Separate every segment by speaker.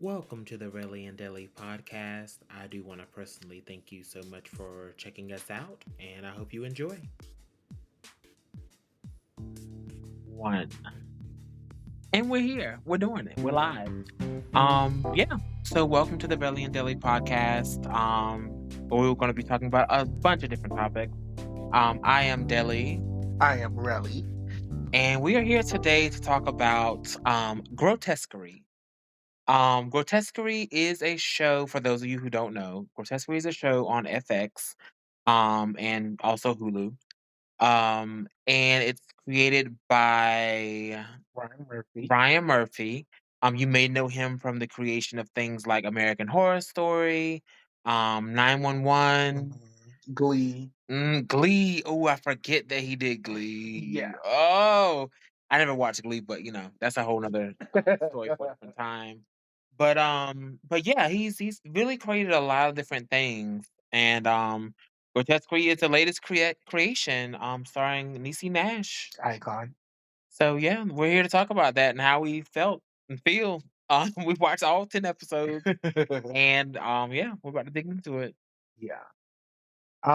Speaker 1: Welcome to the Relly and Deli podcast. I do want to personally thank you so much for checking us out, and I hope you enjoy.
Speaker 2: One. And we're here. We're doing it. We're live. Yeah. So welcome to the Belly and Deli podcast. We're gonna be talking about a bunch of different topics. I am Deli,
Speaker 3: I am Relly.
Speaker 2: and we are here today to talk about Grotesquerie. Grotesquerie is a show, for those of you who don't know, Grotesquerie is a show on FX, and also Hulu. And it's created by
Speaker 3: Ryan Murphy.
Speaker 2: Ryan Murphy. You may know him from the creation of things like American Horror Story, 911,
Speaker 3: Glee.
Speaker 2: Glee. Oh, I forget that he did Glee.
Speaker 3: Yeah.
Speaker 2: Oh, I never watched Glee, but that's a whole nother story for a different time. But yeah, he's really created a lot of different things, and Grotesquerie is the latest creation, starring Niecy Nash.
Speaker 3: Icon.
Speaker 2: So yeah, we're here to talk about that and how we felt and feel. We watched all 10 episodes, and yeah, we're about to dig into it.
Speaker 3: Yeah. I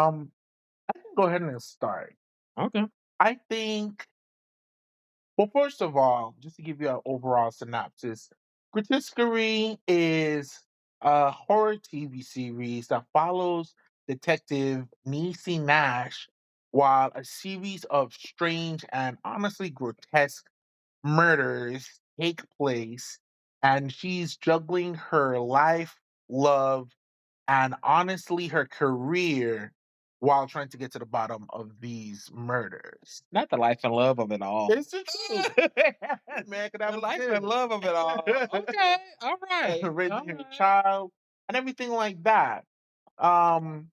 Speaker 3: can go ahead and start.
Speaker 2: Okay.
Speaker 3: I think, well, first of all, just to give you an overall synopsis, Grotesquerie is a horror TV series that follows Detective Niecy Nash while a series of strange and honestly grotesque murders take place, and she's juggling her life, love, and honestly her career while trying to get to the bottom of these murders.
Speaker 2: Not the life and love of it all.
Speaker 3: It's the truth. Man, 'cause that
Speaker 2: The
Speaker 3: was
Speaker 2: life and
Speaker 3: good.
Speaker 2: love of it all. Okay. All right.
Speaker 3: Raising
Speaker 2: All
Speaker 3: her
Speaker 2: right.
Speaker 3: child and everything like that. Um,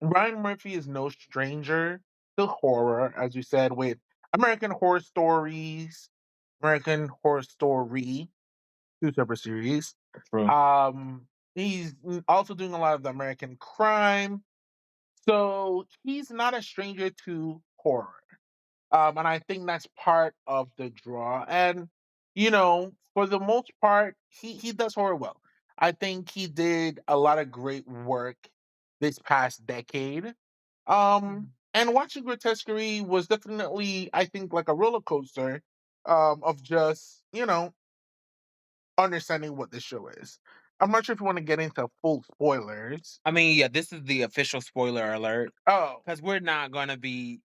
Speaker 3: Ryan Murphy is no stranger to horror, as you said, with American Horror Stories, American Horror Story, two separate series.
Speaker 2: True.
Speaker 3: He's also doing a lot of the American crime, so he's not a stranger to horror. And I think that's part of the draw. And for the most part, he does horror well. I think he did a lot of great work this past decade. And watching Grotesquerie was definitely, I think, like a roller coaster of just understanding what this show is. I'm not sure if you want to get into full spoilers.
Speaker 2: I mean, yeah, this is the official spoiler alert.
Speaker 3: Oh,
Speaker 2: Because we're not gonna be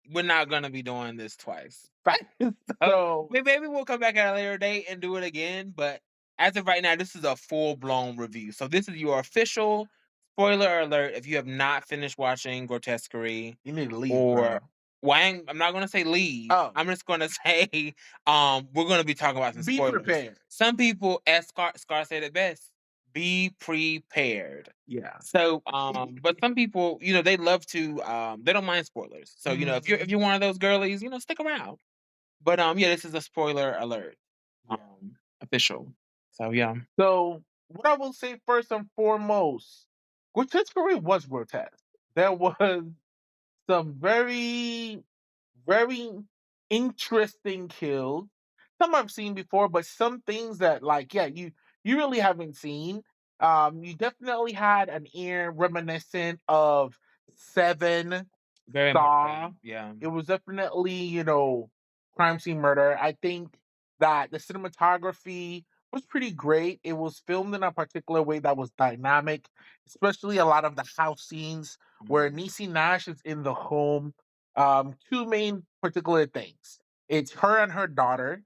Speaker 2: doing this twice.
Speaker 3: fact.
Speaker 2: So
Speaker 3: So
Speaker 2: maybe we'll come back at a later date and do it again. But as of right now, this is a full blown review. So this is your official spoiler alert. If you have not finished watching Grotesquerie,
Speaker 3: you need to leave,
Speaker 2: or
Speaker 3: bro.
Speaker 2: I'm not gonna say leave.
Speaker 3: Oh,
Speaker 2: I'm just gonna say we're gonna be talking about some
Speaker 3: be
Speaker 2: spoilers.
Speaker 3: prepared.
Speaker 2: Some people, as Scar said it best, be prepared.
Speaker 3: Yeah.
Speaker 2: So, but some people, they love to, they don't mind spoilers. So, if you're one of those girlies, stick around. But yeah, this is a spoiler alert,
Speaker 3: Yeah.
Speaker 2: official. So yeah,
Speaker 3: So what I will say first and foremost, Grotesquerie was grotesque. There was some very, very interesting kills. Some I've seen before, but some things that like, yeah, you really haven't seen. You definitely had an ear reminiscent of Seven,
Speaker 2: very much
Speaker 3: Saw.
Speaker 2: so. Yeah,
Speaker 3: It was definitely, crime scene murder. I think that the cinematography was pretty great. It was filmed in a particular way that was dynamic, especially a lot of the house scenes where
Speaker 2: Mhm.
Speaker 3: Niecy Nash is in the home. Two main particular things. It's her and her daughter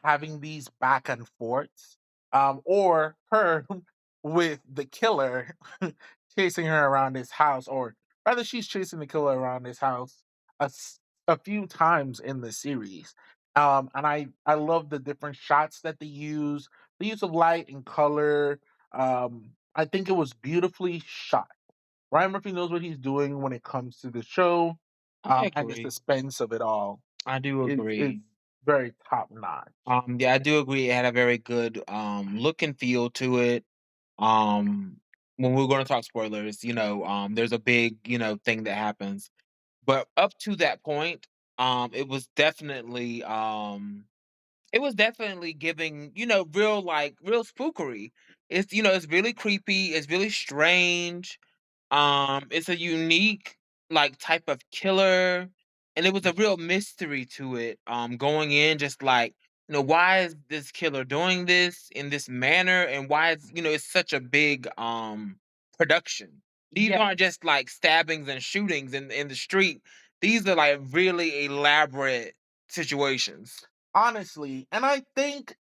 Speaker 3: having these back and forths, or her with the killer chasing her around his house, or rather, she's chasing the killer around his house a few times in the series. And I love the different shots that they use, the use of light and color. I think it was beautifully shot. Ryan Murphy knows what he's doing when it comes to the show,
Speaker 2: I
Speaker 3: and the
Speaker 2: agree.
Speaker 3: suspense of it all
Speaker 2: I do
Speaker 3: is
Speaker 2: agree.
Speaker 3: very top notch.
Speaker 2: Yeah, I do agree. It had a very good look and feel to it. Um, when we're going to talk spoilers, there's a big thing that happens. But up to that point, it was definitely It was definitely giving, real, like, real spookery. It's really creepy, it's really strange. It's a unique, like, type of killer, and it was a real mystery to it, going in just like, why is this killer doing this in this manner, and why is it's such a big, production. These
Speaker 3: Yeah,
Speaker 2: aren't just, like, stabbings and shootings in the street. These are, like, really elaborate situations.
Speaker 3: honestly. And I think,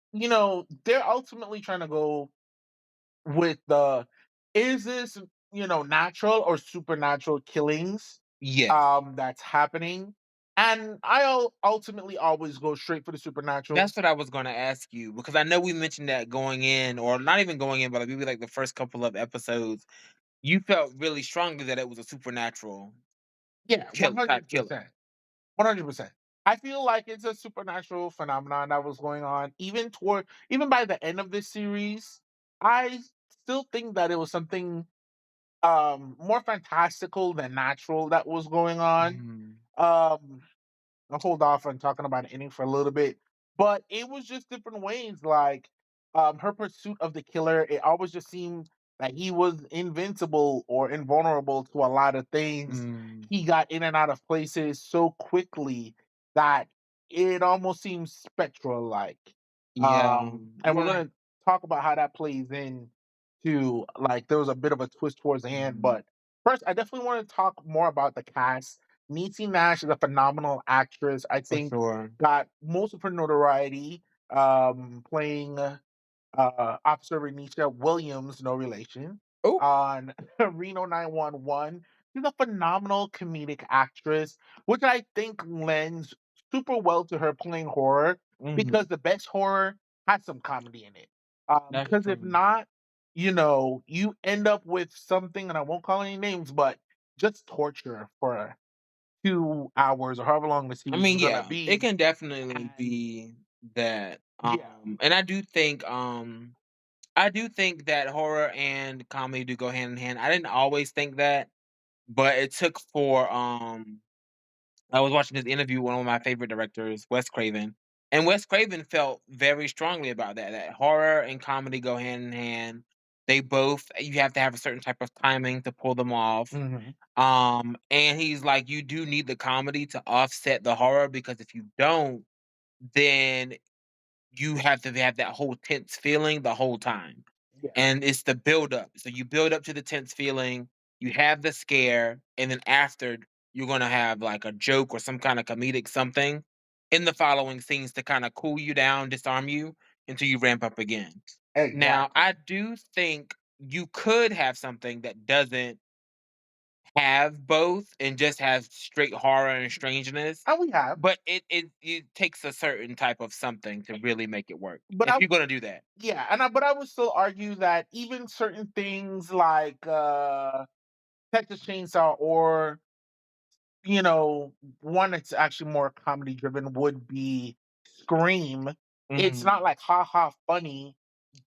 Speaker 3: they're ultimately trying to go with the is this, natural or supernatural killings
Speaker 2: Yes.
Speaker 3: that's happening. And ultimately always go straight for the supernatural.
Speaker 2: That's what I was gonna ask you because I know we mentioned that going in, or not even going in, but like maybe like the first couple of episodes, you felt really strongly that it was a supernatural
Speaker 3: Yeah,
Speaker 2: type killer.
Speaker 3: 100%. 100%. I feel like it's a supernatural phenomenon that was going on even by the end of this series. I still think that it was something more fantastical than natural that was going on.
Speaker 2: Mhm.
Speaker 3: Um I'll hold off on talking about the ending for a little bit. But it was just different ways. Like her pursuit of the killer, it always just seemed that he was invincible or invulnerable to a lot of things.
Speaker 2: Mm.
Speaker 3: He got in and out of places so quickly that it almost seems spectral like.
Speaker 2: Yeah.
Speaker 3: And we're
Speaker 2: Yeah.
Speaker 3: gonna talk about how that plays in to like there was a bit of a twist towards the end.
Speaker 2: Mhm.
Speaker 3: But first I definitely want to talk more about the cast. Niecy Nash is a phenomenal actress. I
Speaker 2: For
Speaker 3: think
Speaker 2: sure.
Speaker 3: got most of her notoriety playing Officer Renisha Williams, no relation,
Speaker 2: Oh.
Speaker 3: on Reno 911. She's a phenomenal comedic actress, which I think lends super well to her playing horror because
Speaker 2: Mhm.
Speaker 3: the best horror has some comedy in it.
Speaker 2: That's
Speaker 3: Because if
Speaker 2: true.
Speaker 3: not, you end up with something, and I won't call any names, but just torture for 2 hours or however long the
Speaker 2: I
Speaker 3: series is
Speaker 2: mean,
Speaker 3: gonna
Speaker 2: yeah, it
Speaker 3: be.
Speaker 2: can definitely
Speaker 3: And
Speaker 2: be that.
Speaker 3: yeah,
Speaker 2: And I do think that horror and comedy do go hand in hand. I didn't always think that, but it took for I was watching this interview with one of my favorite directors, Wes Craven, and Wes Craven felt very strongly about that horror and comedy go hand in hand. They both you have to have a certain type of timing to pull them off.
Speaker 3: mhm,
Speaker 2: And he's like, you do need the comedy to offset the horror because if you don't, then you have to have that whole tense feeling the whole time.
Speaker 3: yeah,
Speaker 2: And it's the build up. So you build up to the tense feeling, you have the scare, and then after you're gonna have like a joke or some kind of comedic something in the following scenes to kind of cool you down, disarm you until you ramp up again. Now,
Speaker 3: exactly.
Speaker 2: I do think you could have something that doesn't have both and just has straight horror and strangeness,
Speaker 3: And we have,
Speaker 2: but it takes a certain type of something to really make it work,
Speaker 3: but
Speaker 2: if you're gonna do that.
Speaker 3: yeah, but I would still argue that even certain things like Texas Chainsaw or one that's actually more comedy driven would be Scream. It's not
Speaker 2: Mhm.
Speaker 3: like ha ha funny.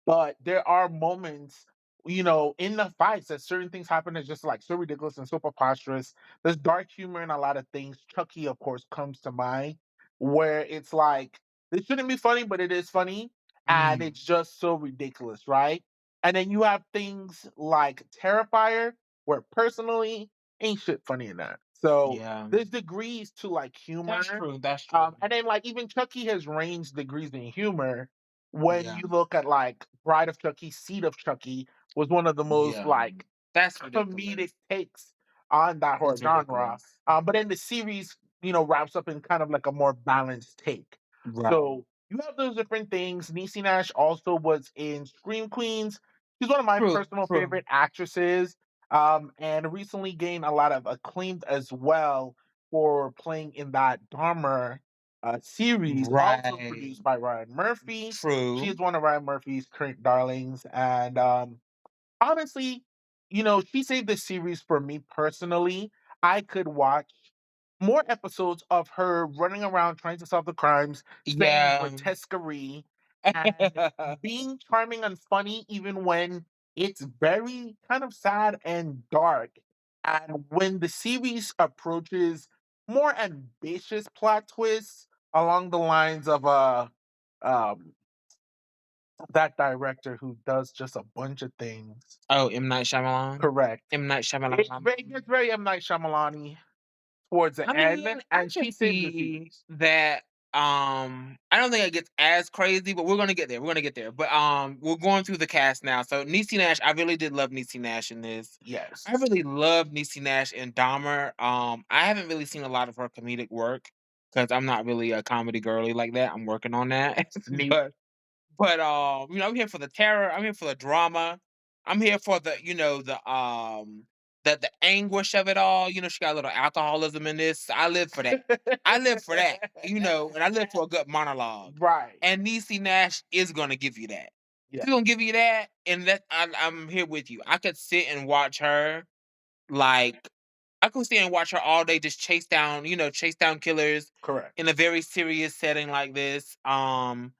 Speaker 3: But there are moments, in the fights that certain things happen that's just like so ridiculous and so preposterous. There's dark humor in a lot of things. Chucky, of course, comes to mind, where it's like this shouldn't be funny, but it is funny, and
Speaker 2: Mhm.
Speaker 3: it's just so ridiculous, right? And then you have things like Terrifier, where personally ain't shit funny in that. So
Speaker 2: Yeah.
Speaker 3: there's degrees to like
Speaker 2: That's
Speaker 3: humor.
Speaker 2: true, that's true.
Speaker 3: And then like even Chucky has range degrees in humor when
Speaker 2: Yeah.
Speaker 3: you look at like Bride of Chucky, Seed of Chucky was one of the most
Speaker 2: Yeah.
Speaker 3: like
Speaker 2: That's
Speaker 3: comedic
Speaker 2: ridiculous.
Speaker 3: takes on that horror
Speaker 2: That's
Speaker 3: genre.
Speaker 2: ridiculous.
Speaker 3: But then the series, wraps up in kind of like a more balanced take.
Speaker 2: Right.
Speaker 3: So you have those different things. Niecy Nash also was in Scream Queens. She's one of my
Speaker 2: True,
Speaker 3: personal
Speaker 2: true.
Speaker 3: favorite actresses. And recently gained a lot of acclaim as well for playing in that Dahmer series, also
Speaker 2: Right.
Speaker 3: produced by Ryan Murphy. She
Speaker 2: True.
Speaker 3: is one of Ryan Murphy's current darlings, and honestly, she saved this series for me personally. I could watch more episodes of her running around trying to solve the crimes, saying
Speaker 2: Yeah.
Speaker 3: grotesquerie, and being charming and funny, even when it's very kind of sad and dark. And when the series approaches more ambitious plot twists along the lines of um that director who does just a bunch of things.
Speaker 2: Oh, M. Night Shyamalan?
Speaker 3: Correct.
Speaker 2: M. Night
Speaker 3: It
Speaker 2: Shyamalan.
Speaker 3: gets very M Night Shyamalan towards the
Speaker 2: I
Speaker 3: end,
Speaker 2: mean, I
Speaker 3: and
Speaker 2: could
Speaker 3: she saves the
Speaker 2: see
Speaker 3: series.
Speaker 2: that, I don't think it gets as crazy, but we're gonna get there, we're gonna get there. But, we're going through the cast now. So, Niecy Nash, I really did love Niecy Nash in this. I
Speaker 3: Yes.
Speaker 2: really love Niecy Nash in Dahmer. I haven't really seen a lot of her comedic work because 'cause I'm not really a comedy girly like that. I'm working on that.
Speaker 3: Neat.
Speaker 2: But, I'm here for the terror, I'm here for the drama, I'm here for the, the anguish of it all. She got a little alcoholism in this. I live for that. I live for that, and I live for a good monologue.
Speaker 3: Right.
Speaker 2: And Niecy Nash is gonna give you that.
Speaker 3: Yeah.
Speaker 2: She's gonna give you that, and I'm here with you. I could sit and watch her like, I could stand and watch her all day just chase down killers
Speaker 3: Correct.
Speaker 2: in a very serious setting like this. And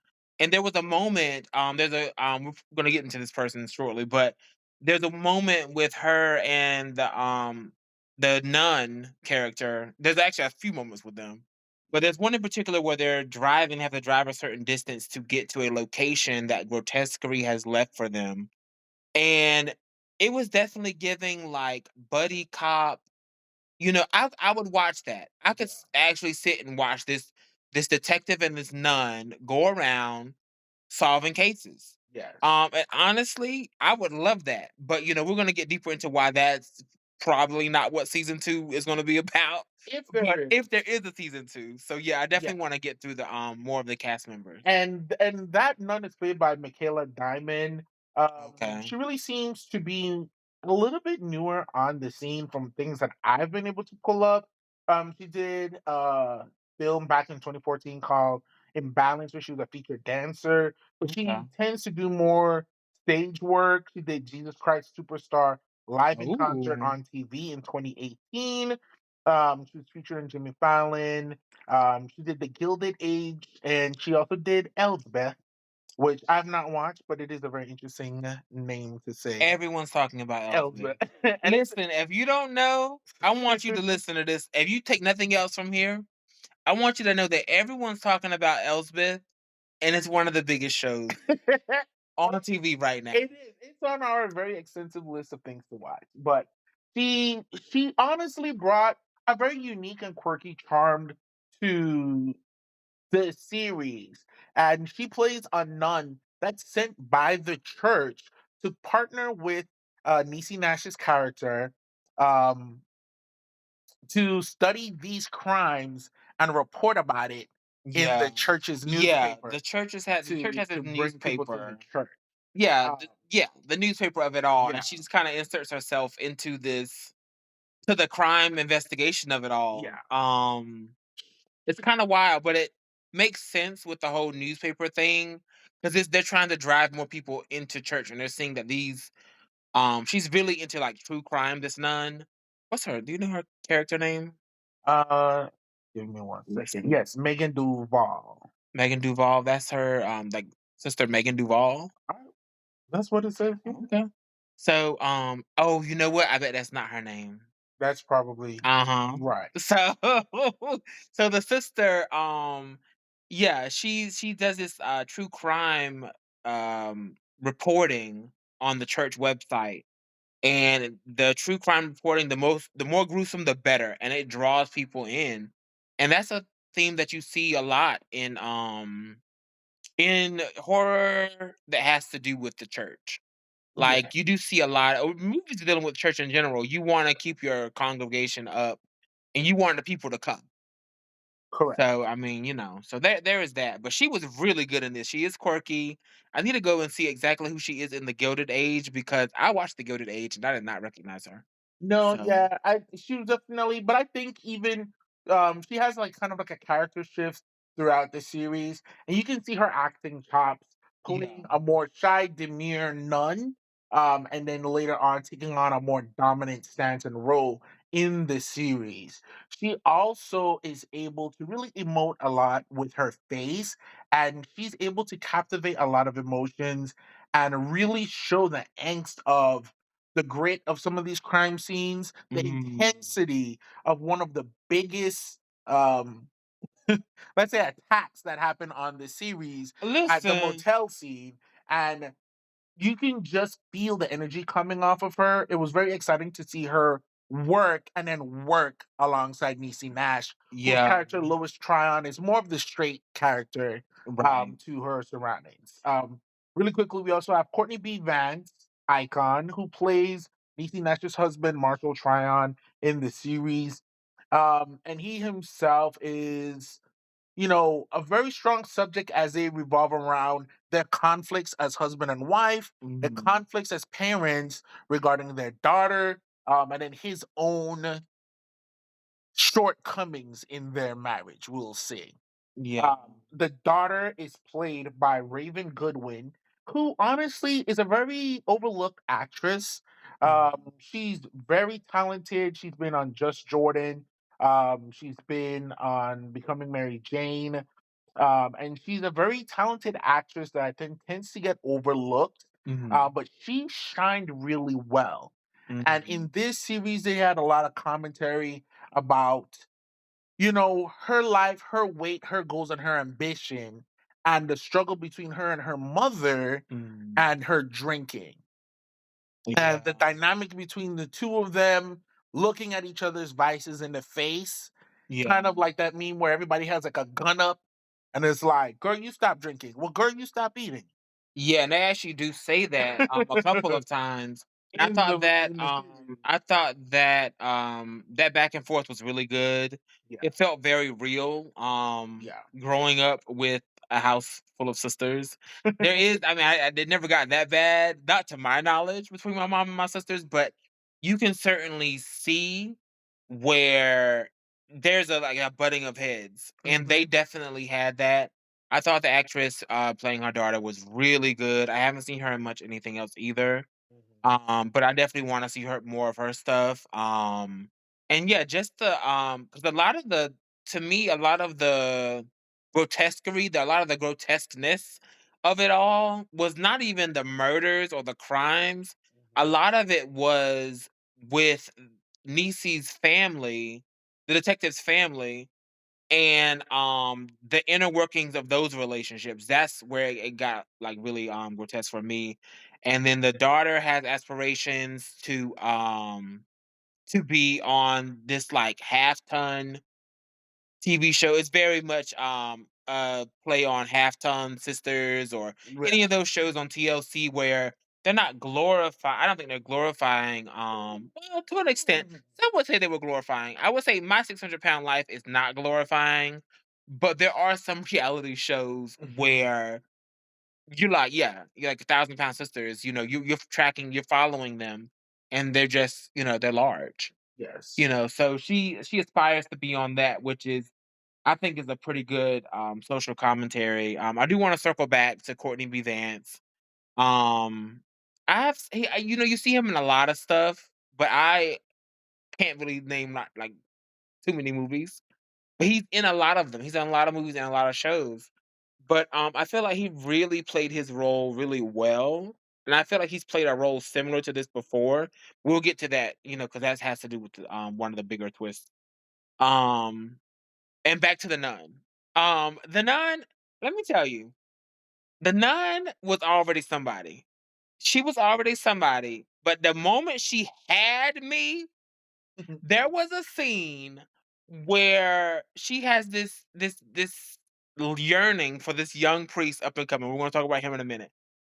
Speaker 2: there was a moment, we're gonna get into this person shortly, but there's a moment with her and the nun character. There's actually a few moments with them. But there's one in particular where they're driving, have to drive a certain distance to get to a location that Grotesquerie has left for them. And it was definitely giving, like, buddy cop. I would watch that. I could
Speaker 3: Yeah.
Speaker 2: actually sit and watch this detective and this nun go around solving cases.
Speaker 3: Yes.
Speaker 2: And honestly, I would love that. But we're gonna get deeper into why that's probably not what season two is gonna be about.
Speaker 3: If there
Speaker 2: But
Speaker 3: is.
Speaker 2: if there is a season two, so yeah, I
Speaker 3: Yeah.
Speaker 2: definitely want to get through the more of the cast members.
Speaker 3: And that nun is played by Michaela Diamond.
Speaker 2: Okay.
Speaker 3: She really seems to be a little bit newer on the scene from things that I've been able to pull up. She did a film back in 2014 called Imbalance, where she was a featured dancer, but
Speaker 2: Okay.
Speaker 3: she tends to do more stage work. She did Jesus Christ Superstar live in concert
Speaker 2: Ooh.
Speaker 3: on TV in 2018. She was featured in Jimmy Fallon. She did The Gilded Age, and she also did Elsbeth, which I've not watched, but it is a very interesting name to say.
Speaker 2: Everyone's talking about Elizabeth.
Speaker 3: Elsbeth. And it's
Speaker 2: Listen, if you don't know, I want you to listen to this. If you take nothing else from here, I want you to know that everyone's talking about Elsbeth, and it's one of the biggest shows on TV right now.
Speaker 3: it is. It's on our very extensive list of things to watch. But she honestly brought a very unique and quirky charm to the series, and she plays a nun that's sent by the church to partner with Niecy Nash's character, um, to study these crimes and report about it in
Speaker 2: Yeah.
Speaker 3: the church's
Speaker 2: Yeah,
Speaker 3: newspaper
Speaker 2: the church has
Speaker 3: to
Speaker 2: a
Speaker 3: bring people to the
Speaker 2: newspaper.
Speaker 3: church.
Speaker 2: Yeah,
Speaker 3: Um,
Speaker 2: yeah, the newspaper of it all, and
Speaker 3: yeah,
Speaker 2: she just kind of inserts herself into this to the crime investigation of it all.
Speaker 3: yeah,
Speaker 2: It's kinda wild, but it makes sense with the whole newspaper thing, 'cause they're trying to drive more people into church, and they're seeing that she's really into, like, true crime, this nun. What's her do you know her character name?
Speaker 3: uh, give me one second. Yes, Megan Duval.
Speaker 2: Megan Duval, that's her, like, sister Megan Duval?
Speaker 3: I- That's what it says here.
Speaker 2: Okay. So, oh, you know what? I bet that's not her name.
Speaker 3: That's probably
Speaker 2: Uh-huh.
Speaker 3: right.
Speaker 2: So so the sister, yeah, she does this true crime reporting on the church website. And the true crime reporting, the more gruesome the better, and it draws people in. And that's a theme that you see a lot in horror that has to do with the church.
Speaker 3: Yeah,
Speaker 2: Like, you do see a lot of movies dealing with church in general. You wanna keep your congregation up, and you want the people to come.
Speaker 3: correct.
Speaker 2: So, I mean, so there is that, but she was really good in this. She is quirky. I need to go and see exactly who she is in The Gilded Age because I watched The Gilded Age and I did not recognize her.
Speaker 3: No,
Speaker 2: So,
Speaker 3: yeah, I she was definitely, but I think even she has like kind of like a character shift throughout the series, and you can see her acting chops
Speaker 2: yeah.
Speaker 3: playing a more shy, demure nun, and then later on taking on a more dominant stance and role in the series. She also is able to really emote a lot with her face, and she's able to captivate a lot of emotions and really show the angst of the grit of some of these crime scenes, the
Speaker 2: Mm.
Speaker 3: intensity of one of the biggest um let's say attacks that happen on the series at the
Speaker 2: Listen,
Speaker 3: motel scene, and you can just feel the energy coming off of her. It was very exciting to see her work and then work alongside Niecy Nash, whose
Speaker 2: yeah,
Speaker 3: character Lois Tryon is more of the straight character
Speaker 2: right.
Speaker 3: to her surroundings. Really quickly, we also have Courtney B. Vance, Icon, who plays Niecy Nash's husband, Marshall Tryon, in the series. And he himself is, a very strong subject as they revolve around their conflicts as husband and wife, their
Speaker 2: Mhm.
Speaker 3: conflicts as parents regarding their daughter, and then his own shortcomings in their marriage, we'll see.
Speaker 2: Yeah.
Speaker 3: The daughter is played by Raven Goodwin, who honestly is a very overlooked actress.
Speaker 2: Mhm.
Speaker 3: She's very talented. She's been on Just Jordan. She's been on Becoming Mary Jane. And she's a very talented actress that I think tends to get overlooked.
Speaker 2: Mhm.
Speaker 3: But she shined really well. And
Speaker 2: Mhm.
Speaker 3: in this series, they had a lot of commentary about, her life, her weight, her goals, and her ambition, and the struggle between her and her mother
Speaker 2: Mhm.
Speaker 3: and her drinking. And the
Speaker 2: Yeah.
Speaker 3: dynamic between the two of them looking at each other's vices in the face,
Speaker 2: Yeah.
Speaker 3: kind of like that meme where everybody has like a gun up and it's like, girl, you stop drinking. Well, girl, you stop eating.
Speaker 2: Yeah, and they actually do say that a couple of times. And
Speaker 3: In the series.
Speaker 2: I thought that that back and forth was really good.
Speaker 3: Yeah.
Speaker 2: It felt very real.
Speaker 3: Yeah.
Speaker 2: Growing up with a house full of sisters, there is. I mean, I it never got that bad, not to my knowledge, between my mom and my sisters, but you can certainly see where there's a like a butting of heads, and they
Speaker 3: Hmm.
Speaker 2: definitely had that. I thought the actress, playing her daughter was really good. I haven't seen her in much anything else either. But I definitely wanna see her more of her stuff. And yeah, just because a lot of the to me, a lot of the grotesquerie, a lot of the grotesqueness of it all was not even the murders or the crimes. A lot of it was with Niecy's family, the detective's family, and the inner workings of those relationships. That's where it got like really grotesque for me. And then the daughter has aspirations to be on this like half ton TV show. It's very much play on Half Ton Sisters or any of
Speaker 3: Yeah.
Speaker 2: those shows on TLC where they're not glorify I don't think they're glorifying well, to an extent. Some would say they were glorifying. I would say My 600 Pound Life is not glorifying, but there are some reality shows
Speaker 3: Mhm.
Speaker 2: where you're like 1,000 Pound Sisters, you're tracking, you're following them, and they're just, they're large.
Speaker 3: Yes.
Speaker 2: So she aspires to be on that, which is I think is a pretty good social commentary. I do want to circle back to Courtney B. Vance. Um, you see him in a lot of stuff, but I can't really name not like too many movies. But he's in a lot of them. He's in a lot of movies and a lot of shows. But I feel like he really played his role really well. And I feel like he's played a role similar to this before. We'll get to that, because that has to do with one of the bigger twists. Um, and back to the nun. The nun, let me tell you, the nun was already somebody. She was already somebody, but the moment she had me, there was a scene where she has this yearning for this young priest up and coming. We're going to talk about him in a minute.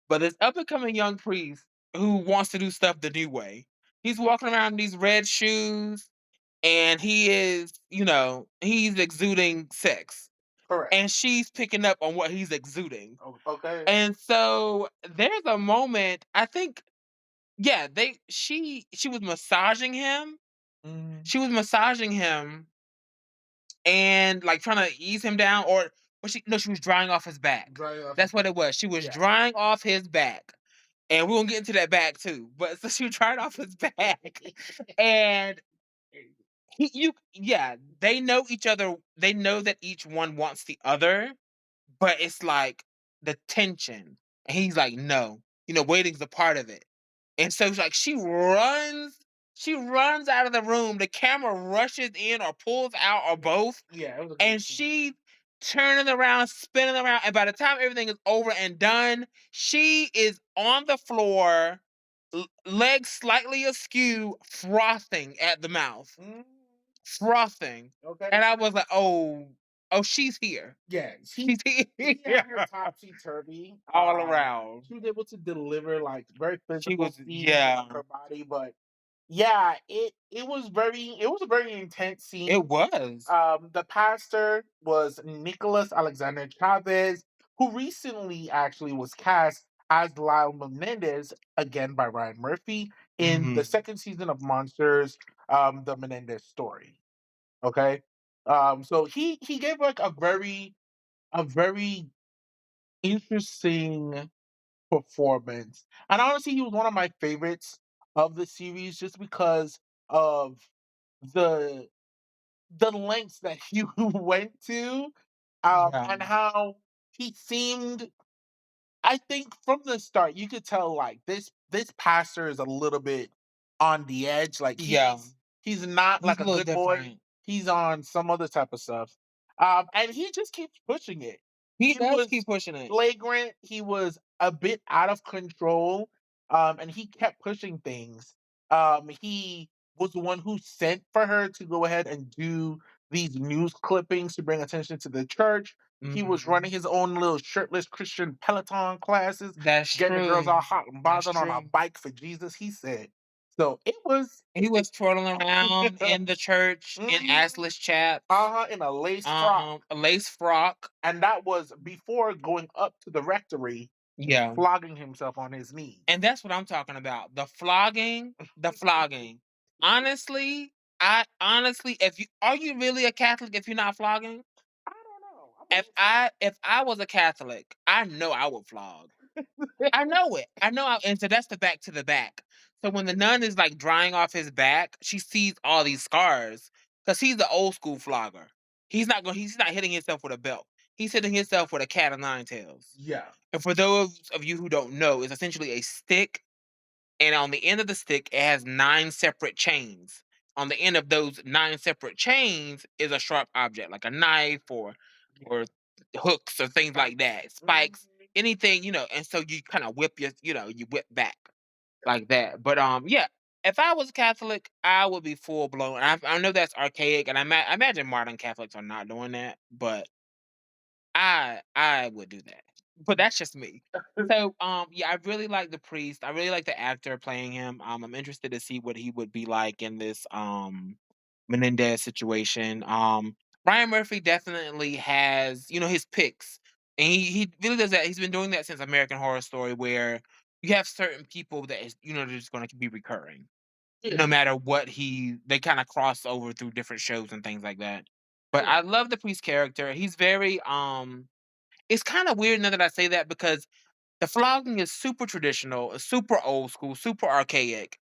Speaker 2: But this up and coming young priest who wants to do stuff the new way. He's walking around in these red shoes and he is, he's exuding sex
Speaker 3: Correct.
Speaker 2: and she's picking up on what he's exuding.
Speaker 3: Okay.
Speaker 2: And so there's a moment, I think, yeah, she was massaging him.
Speaker 3: Mhm.
Speaker 2: She was massaging him and like trying to ease him down, or she no, she was drying off his back.
Speaker 3: Dry off his
Speaker 2: That's what
Speaker 3: back.
Speaker 2: it was. She was
Speaker 3: Yeah.
Speaker 2: drying off his back. And we're gonna get into that back too. But so she was drying off his back. And they know each other. They know that each one wants the other, but it's like the tension. And he's like, no, waiting's a part of it. And so it's like she runs. She runs out of the room. The camera rushes in or pulls out or both,
Speaker 3: Yeah, it was a great
Speaker 2: and
Speaker 3: scene.
Speaker 2: she turning around, spinning around, and by the time everything is over and done, she is on the floor, legs slightly askew, frothing at the mouth,
Speaker 3: Mm,
Speaker 2: frothing.
Speaker 3: okay.
Speaker 2: And I was like, "Oh, oh, she's here.
Speaker 3: Yeah,
Speaker 2: She's
Speaker 3: she
Speaker 2: here
Speaker 3: had her topsy turvy.
Speaker 2: all around."
Speaker 3: She was able to deliver like very
Speaker 2: She
Speaker 3: physical
Speaker 2: was,
Speaker 3: scenes
Speaker 2: yeah,
Speaker 3: with her body, but yeah, it was a very intense
Speaker 2: it
Speaker 3: scene.
Speaker 2: was,
Speaker 3: The pastor was Nicholas Alexander Chavez, who recently actually was cast as Lyle Menendez again by Ryan Murphy in the
Speaker 2: mhm,
Speaker 3: second season of Monsters, the Menendez story. Okay, so he gave like a very interesting performance, and honestly, he was one of my favorites of the series just because of the the lengths that he went to,
Speaker 2: yeah,
Speaker 3: and how he seemed. I think from the start you could tell like this pastor is a little bit on the edge. Like
Speaker 2: yeah.
Speaker 3: he's not
Speaker 2: He's
Speaker 3: like
Speaker 2: a
Speaker 3: a
Speaker 2: little
Speaker 3: good boy.
Speaker 2: different.
Speaker 3: He's on some other type of stuff. And he just keeps pushing it.
Speaker 2: He
Speaker 3: He
Speaker 2: does
Speaker 3: was
Speaker 2: keep pushing it.
Speaker 3: flagrant. He was a bit out of control. And he kept pushing things. He was the one who sent for her to go ahead and do these news clippings to bring attention to the church. He was running
Speaker 2: Mhm.
Speaker 3: his own little shirtless Christian Peloton classes,
Speaker 2: That's
Speaker 3: getting the girls
Speaker 2: true.
Speaker 3: all hot and
Speaker 2: That's
Speaker 3: bothered on a
Speaker 2: true.
Speaker 3: bike for Jesus, he said. So it was
Speaker 2: He was twirling around in the church in
Speaker 3: mhm,
Speaker 2: assless chaps,
Speaker 3: uh-huh, in a lace frock.
Speaker 2: a lace frock.
Speaker 3: And that was before going up to the rectory and
Speaker 2: Yeah.
Speaker 3: flogging himself on his knees.
Speaker 2: And that's what I'm talking about. The flogging, the flogging. Honestly, if you are you really a Catholic if you're not flogging?
Speaker 3: I don't know. I
Speaker 2: If
Speaker 3: believe so.
Speaker 2: I was a Catholic, I know I would flog. I know it. I know, and so that's the back to the back. So when the nun is like drying off his back, she sees all these scars because he's the old school flogger. He's not hitting himself with a belt. He's hitting himself with a cat of nine tails.
Speaker 3: Yeah.
Speaker 2: And for those of you who don't know, it's essentially a stick, and on the end of the stick, it has nine separate chains. On the end of those nine separate chains is a sharp object, like a knife
Speaker 3: Yeah.
Speaker 2: or hooks or things like
Speaker 3: Spikes.
Speaker 2: that,
Speaker 3: Mhm.
Speaker 2: spikes, anything, and so you kind of whip you whip back like that. But yeah, if I was Catholic, I would be full blown. I know that's archaic, and I imagine modern Catholics are not doing that, but I would do that. But that's just me. So, yeah, I really like the priest. I really like the actor playing him. I'm interested to see what he would be like in this Menendez situation. Ryan Murphy definitely has, his picks. And he really does that. He's been doing that since American Horror Story, where you have certain people that is, they're just gonna be recurring.
Speaker 3: Yeah.
Speaker 2: No matter what they kind of cross over through different shows and things like that. But
Speaker 3: Yeah.
Speaker 2: I love the priest character. He's very it's kind of weird now that I say that because the flogging is super traditional, super old school, super archaic,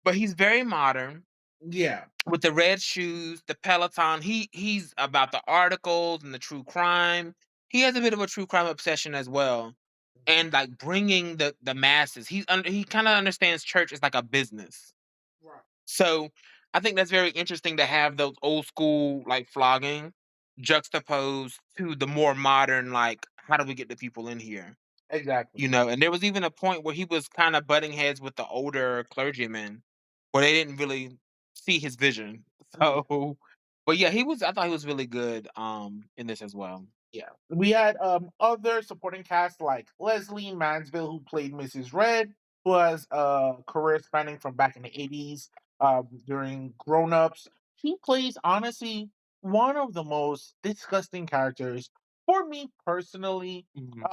Speaker 2: but he's very modern
Speaker 3: Yeah.
Speaker 2: with the red shoes, the Peloton. He's about the articles and the true crime. He has a bit of a true crime obsession as well, and like bringing the masses. He kind of understands church is like a business.
Speaker 3: Right.
Speaker 2: So I think that's very interesting to have those old school like flogging juxtaposed to the more modern like how do we get the people in here?
Speaker 3: Exactly.
Speaker 2: And there was even a point where he was kind of butting heads with the older clergymen where they didn't really see his vision.
Speaker 3: Yeah.
Speaker 2: So but yeah, I thought he was really good in this as well.
Speaker 3: Yeah. We had other supporting cast like Leslie Mansville, who played Mrs. Red, who has a career spanning from back in the 80s during Grown Ups. She plays honestly one of the most disgusting characters for me personally
Speaker 2: Mhm.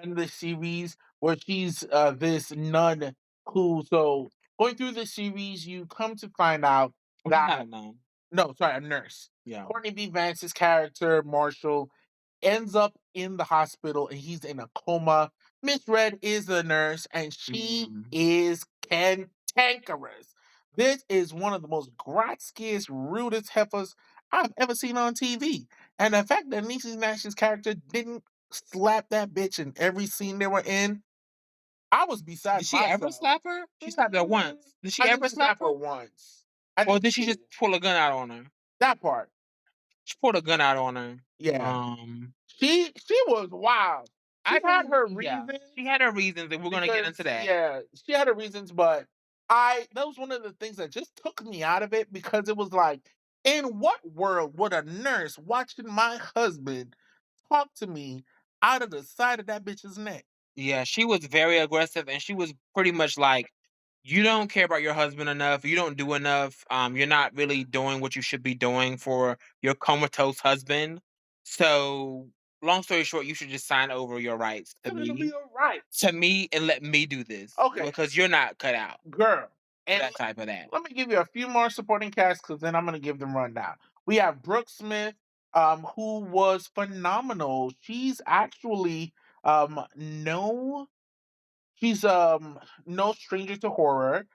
Speaker 3: in the series, where she's this nun who going through the series you come to find out
Speaker 2: Well, she's not
Speaker 3: that
Speaker 2: a nun.
Speaker 3: no, sorry, a nurse.
Speaker 2: Yeah.
Speaker 3: Courtney B. Vance's character, Marshall, ends up in the hospital and he's in a coma. Miss Red is the nurse and she
Speaker 2: Mhm.
Speaker 3: is cantankerous. This is one of the most grotskiest, rudest heifers I've ever seen on TV. And the fact that Niecy Nash's character didn't slap that bitch in every scene they were in, I was
Speaker 2: Did
Speaker 3: beside
Speaker 2: she ever
Speaker 3: myself.
Speaker 2: slap her? She slapped her once. Did she
Speaker 3: I think
Speaker 2: ever
Speaker 3: she
Speaker 2: slap
Speaker 3: slapped
Speaker 2: her?
Speaker 3: her once. I
Speaker 2: Or
Speaker 3: think
Speaker 2: did she
Speaker 3: she
Speaker 2: just pull a gun out on her?
Speaker 3: that part.
Speaker 2: She pulled a gun out on her.
Speaker 3: Yeah.
Speaker 2: Um,
Speaker 3: She was wild. She
Speaker 2: I
Speaker 3: had
Speaker 2: can,
Speaker 3: her
Speaker 2: yeah.
Speaker 3: reasons
Speaker 2: She had her reasons, and we're gonna get
Speaker 3: because
Speaker 2: into that.
Speaker 3: yeah, she had her reasons, but I that was one of the things that just took me out of it because it was like, in what world would a nurse watching my husband talk to me out of the side of that bitch's neck?
Speaker 2: Yeah, she was very aggressive, and she was pretty much like, "You don't care about your husband enough. You don't do enough. You're not really doing what you should be doing for your comatose husband. So, long story short, you should just sign over your rights
Speaker 3: It's gonna be alright.
Speaker 2: to me, and let me do this
Speaker 3: Okay,
Speaker 2: because you're not cut out
Speaker 3: girl.
Speaker 2: for
Speaker 3: And
Speaker 2: that type of that."
Speaker 3: let me give you a few more supporting cast because then I'm gonna give them rundown. We have Brooke Smith, who was phenomenal. She's actually no she's no stranger to horror.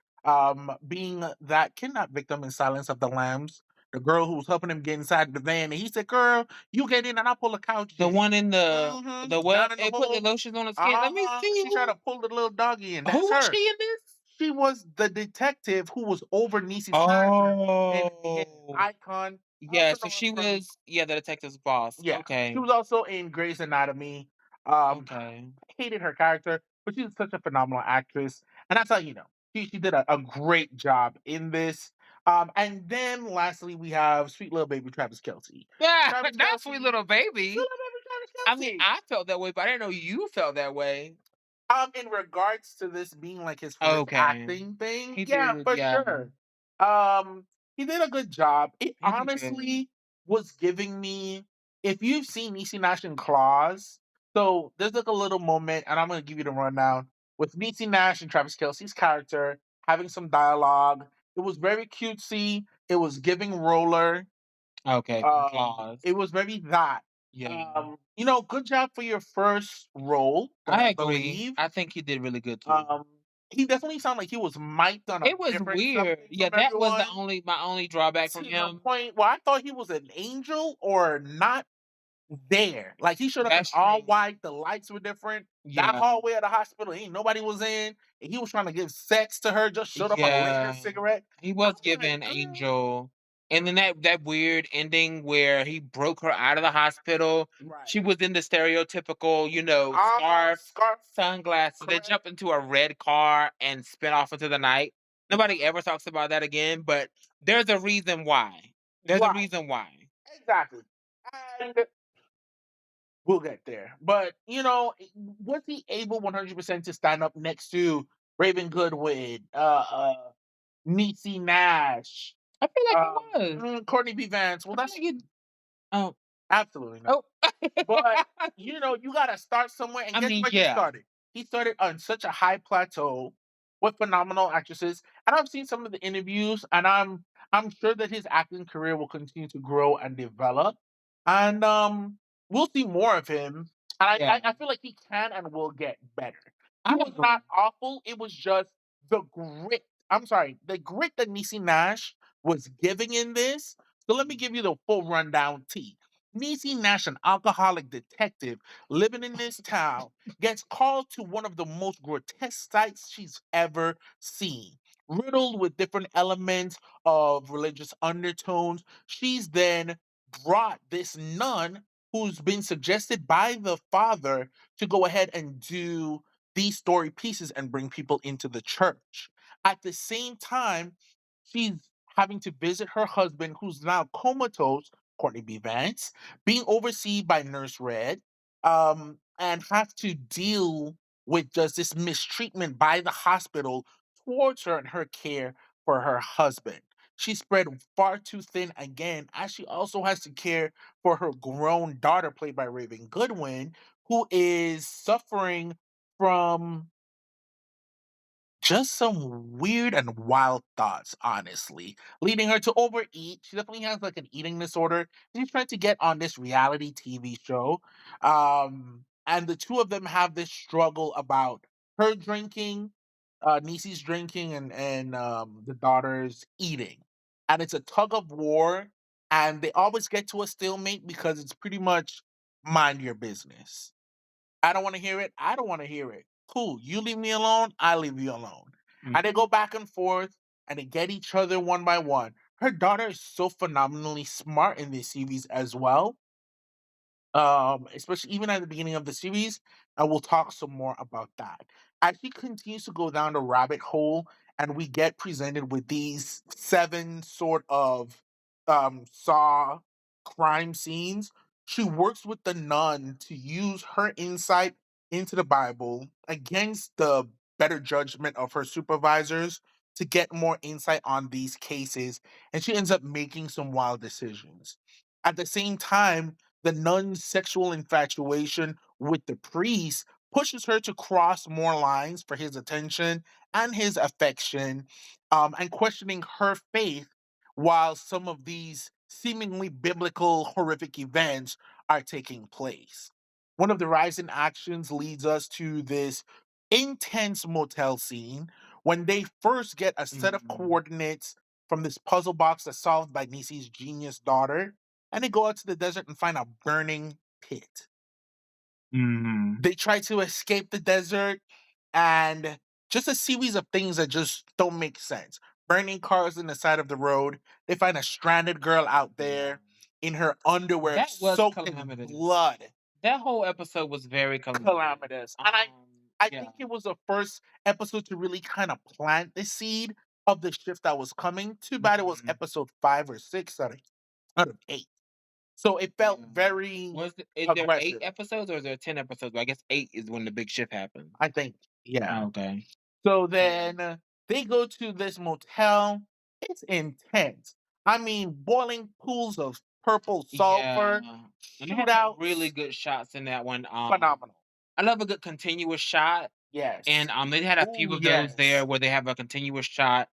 Speaker 3: Being that kidnap victim in Silence of the Lambs, the girl who was helping him get inside the van, and he said, "Girl, you get in and I'll pull the couch
Speaker 2: The
Speaker 3: in."
Speaker 2: one in the
Speaker 3: Down
Speaker 2: what?
Speaker 3: in the
Speaker 2: They put the
Speaker 3: hole.
Speaker 2: lotions on the skin. Let me see
Speaker 3: She tried to pull the little doggy in.
Speaker 2: who
Speaker 3: That's
Speaker 2: was
Speaker 3: her.
Speaker 2: she in this?
Speaker 3: She was the detective who was over Niecy's character in
Speaker 2: Oh.
Speaker 3: Icon,
Speaker 2: Yeah,
Speaker 3: also
Speaker 2: so
Speaker 3: known
Speaker 2: she
Speaker 3: from
Speaker 2: was the detective's boss.
Speaker 3: yeah. She
Speaker 2: Okay.
Speaker 3: was also in Grey's Anatomy. Um,
Speaker 2: Okay.
Speaker 3: hated her character, but she's such a phenomenal actress, and that's how you know she did a great job in this. And then lastly, we have sweet little baby Travis Kelsey.
Speaker 2: Yeah,
Speaker 3: Travis
Speaker 2: that
Speaker 3: Kelsey,
Speaker 2: sweet little
Speaker 3: sweet
Speaker 2: baby.
Speaker 3: little baby Travis
Speaker 2: I mean,
Speaker 3: Kelsey.
Speaker 2: I felt that way, but I didn't know you felt that way.
Speaker 3: In regards to this being like his first
Speaker 2: Okay.
Speaker 3: acting thing,
Speaker 2: He
Speaker 3: yeah,
Speaker 2: did,
Speaker 3: for
Speaker 2: yeah.
Speaker 3: sure. He did a good job. It
Speaker 2: He did good.
Speaker 3: honestly was giving me, if you've seen Niecy Nash and Claus, so there's like a little moment, and I'm gonna give you the rundown with Niecy Nash and Travis Kelsey's character having some dialogue. It was very cutesy. It was giving roller.
Speaker 2: Okay, from Claws.
Speaker 3: It was very that.
Speaker 2: Yeah.
Speaker 3: Good job for your first role that
Speaker 2: I
Speaker 3: I
Speaker 2: agree.
Speaker 3: believe.
Speaker 2: I think he did really good too.
Speaker 3: Um, he definitely sounded like he was mic'd on a
Speaker 2: It was
Speaker 3: different
Speaker 2: weird.
Speaker 3: something
Speaker 2: Yeah,
Speaker 3: from
Speaker 2: that was the
Speaker 3: everyone
Speaker 2: only my only drawback from
Speaker 3: to the
Speaker 2: him.
Speaker 3: point where I thought he was an angel or not there. Like he showed up in
Speaker 2: That's
Speaker 3: all
Speaker 2: true.
Speaker 3: white, the lights were different. That
Speaker 2: Yeah.
Speaker 3: hallway of the hospital, ain't nobody was in, and he was trying to give sex to her, just showed up on a lighter
Speaker 2: Yeah.
Speaker 3: cigarette.
Speaker 2: He
Speaker 3: I'm
Speaker 2: was
Speaker 3: like,
Speaker 2: given
Speaker 3: girl.
Speaker 2: Angel. And then that weird ending where he broke her out of the hospital.
Speaker 3: Right.
Speaker 2: She was in the stereotypical, scarf,
Speaker 3: Scarf,
Speaker 2: sunglasses, then
Speaker 3: correct.
Speaker 2: jump into a red car and spin off into the night. Nobody ever talks about that again, but there's a reason why. There's a
Speaker 3: Right.
Speaker 2: reason why.
Speaker 3: Exactly. And we'll get there. But, was he able 100% to stand up next to Raven Goodwin, Niecy Nash,
Speaker 2: I feel like he was.
Speaker 3: Courtney B. Vance? Well,
Speaker 2: I feel
Speaker 3: that's
Speaker 2: like he oh.
Speaker 3: absolutely not.
Speaker 2: Oh.
Speaker 3: But you gotta start somewhere. And
Speaker 2: I
Speaker 3: guess
Speaker 2: mean,
Speaker 3: where he
Speaker 2: yeah.
Speaker 3: started? He started on such a high plateau with phenomenal actresses. And I've seen some of the interviews, and I'm sure that his acting career will continue to grow and develop. And we'll see more of him. And
Speaker 2: Yeah.
Speaker 3: I feel like he can and will get better. He
Speaker 2: I
Speaker 3: was
Speaker 2: agree.
Speaker 3: not awful. It was just the grit. I'm sorry, the grit that Niecy Nash was giving in this. So let me give you the full rundown T. Niecy Nash, an alcoholic detective living in this town, gets called to one of the most grotesque sights she's ever seen. Riddled with different elements of religious undertones, she's then brought this nun who's been suggested by the father to go ahead and do these story pieces and bring people into the church. At the same time, she's having to visit her husband, who's now comatose, Courtney B. Vance, being overseen by Nurse Red, and have to deal with just this mistreatment by the hospital towards her and her care for her husband. She's spread far too thin again, as she also has to care for her grown daughter, played by Raven Goodwin, who is suffering from just some weird and wild thoughts, honestly, leading her to overeat. She definitely has like an eating disorder. She's trying to get on this reality TV show. And the two of them have this struggle about her drinking, Niecy's drinking, and the daughter's eating. And it's a tug of war, and they always get to a stalemate because it's pretty much mind your business. I don't want to hear it. I don't want to hear it. cool. You leave me alone, I leave you alone.
Speaker 2: Mm.
Speaker 3: And they go back and forth and they get each other one by one. Her daughter is so phenomenally smart in this series as well, especially even at the beginning of the series, and we'll talk some more about that. As she continues to go down the rabbit hole, and we get presented with these seven sort of saw crime scenes, she works with the nun to use her insight into the Bible against the better judgment of her supervisors to get more insight on these cases, and she ends up making some wild decisions. At the same time, the nun's sexual infatuation with the priest pushes her to cross more lines for his attention and his affection, and questioning her faith while some of these seemingly biblical horrific events are taking place. One of the rising actions leads us to this intense motel scene when they first get a set of
Speaker 2: Mm.
Speaker 3: coordinates from this puzzle box that's solved by Nisi's genius daughter, and they go out to the desert and find a burning pit.
Speaker 2: Mhm.
Speaker 3: They try to escape the desert, and just a series of things that just don't make sense. Burning cars in the side of the road. They find a stranded girl out
Speaker 2: Yeah.
Speaker 3: there in her underwear
Speaker 2: That was
Speaker 3: soaked in
Speaker 2: calamitous.
Speaker 3: blood.
Speaker 2: That whole episode was very calamitous.
Speaker 3: Calamitous. And I
Speaker 2: Yeah.
Speaker 3: think it was the first episode to really kind of plant the seed of the shift that was coming. Too bad it was
Speaker 2: Mhm.
Speaker 3: episode 5 or 6 out of 8. So it felt
Speaker 2: Yeah.
Speaker 3: very
Speaker 2: Is there 8
Speaker 3: aggressive.
Speaker 2: episodes or is there 10 episodes? I guess 8 is when the big shift happens.
Speaker 3: I think, yeah.
Speaker 2: Okay.
Speaker 3: So
Speaker 2: Yeah.
Speaker 3: then they go to this motel. It's intense. I mean, boiling pools of purple
Speaker 2: Yeah.
Speaker 3: sulfur,
Speaker 2: And they had some really
Speaker 3: shootouts,
Speaker 2: good shots in that one.
Speaker 3: phenomenal.
Speaker 2: I love a good continuous shot, and,
Speaker 3: Yes.
Speaker 2: they had a
Speaker 3: Oh
Speaker 2: few of those there
Speaker 3: yes.
Speaker 2: where they have a continuous shot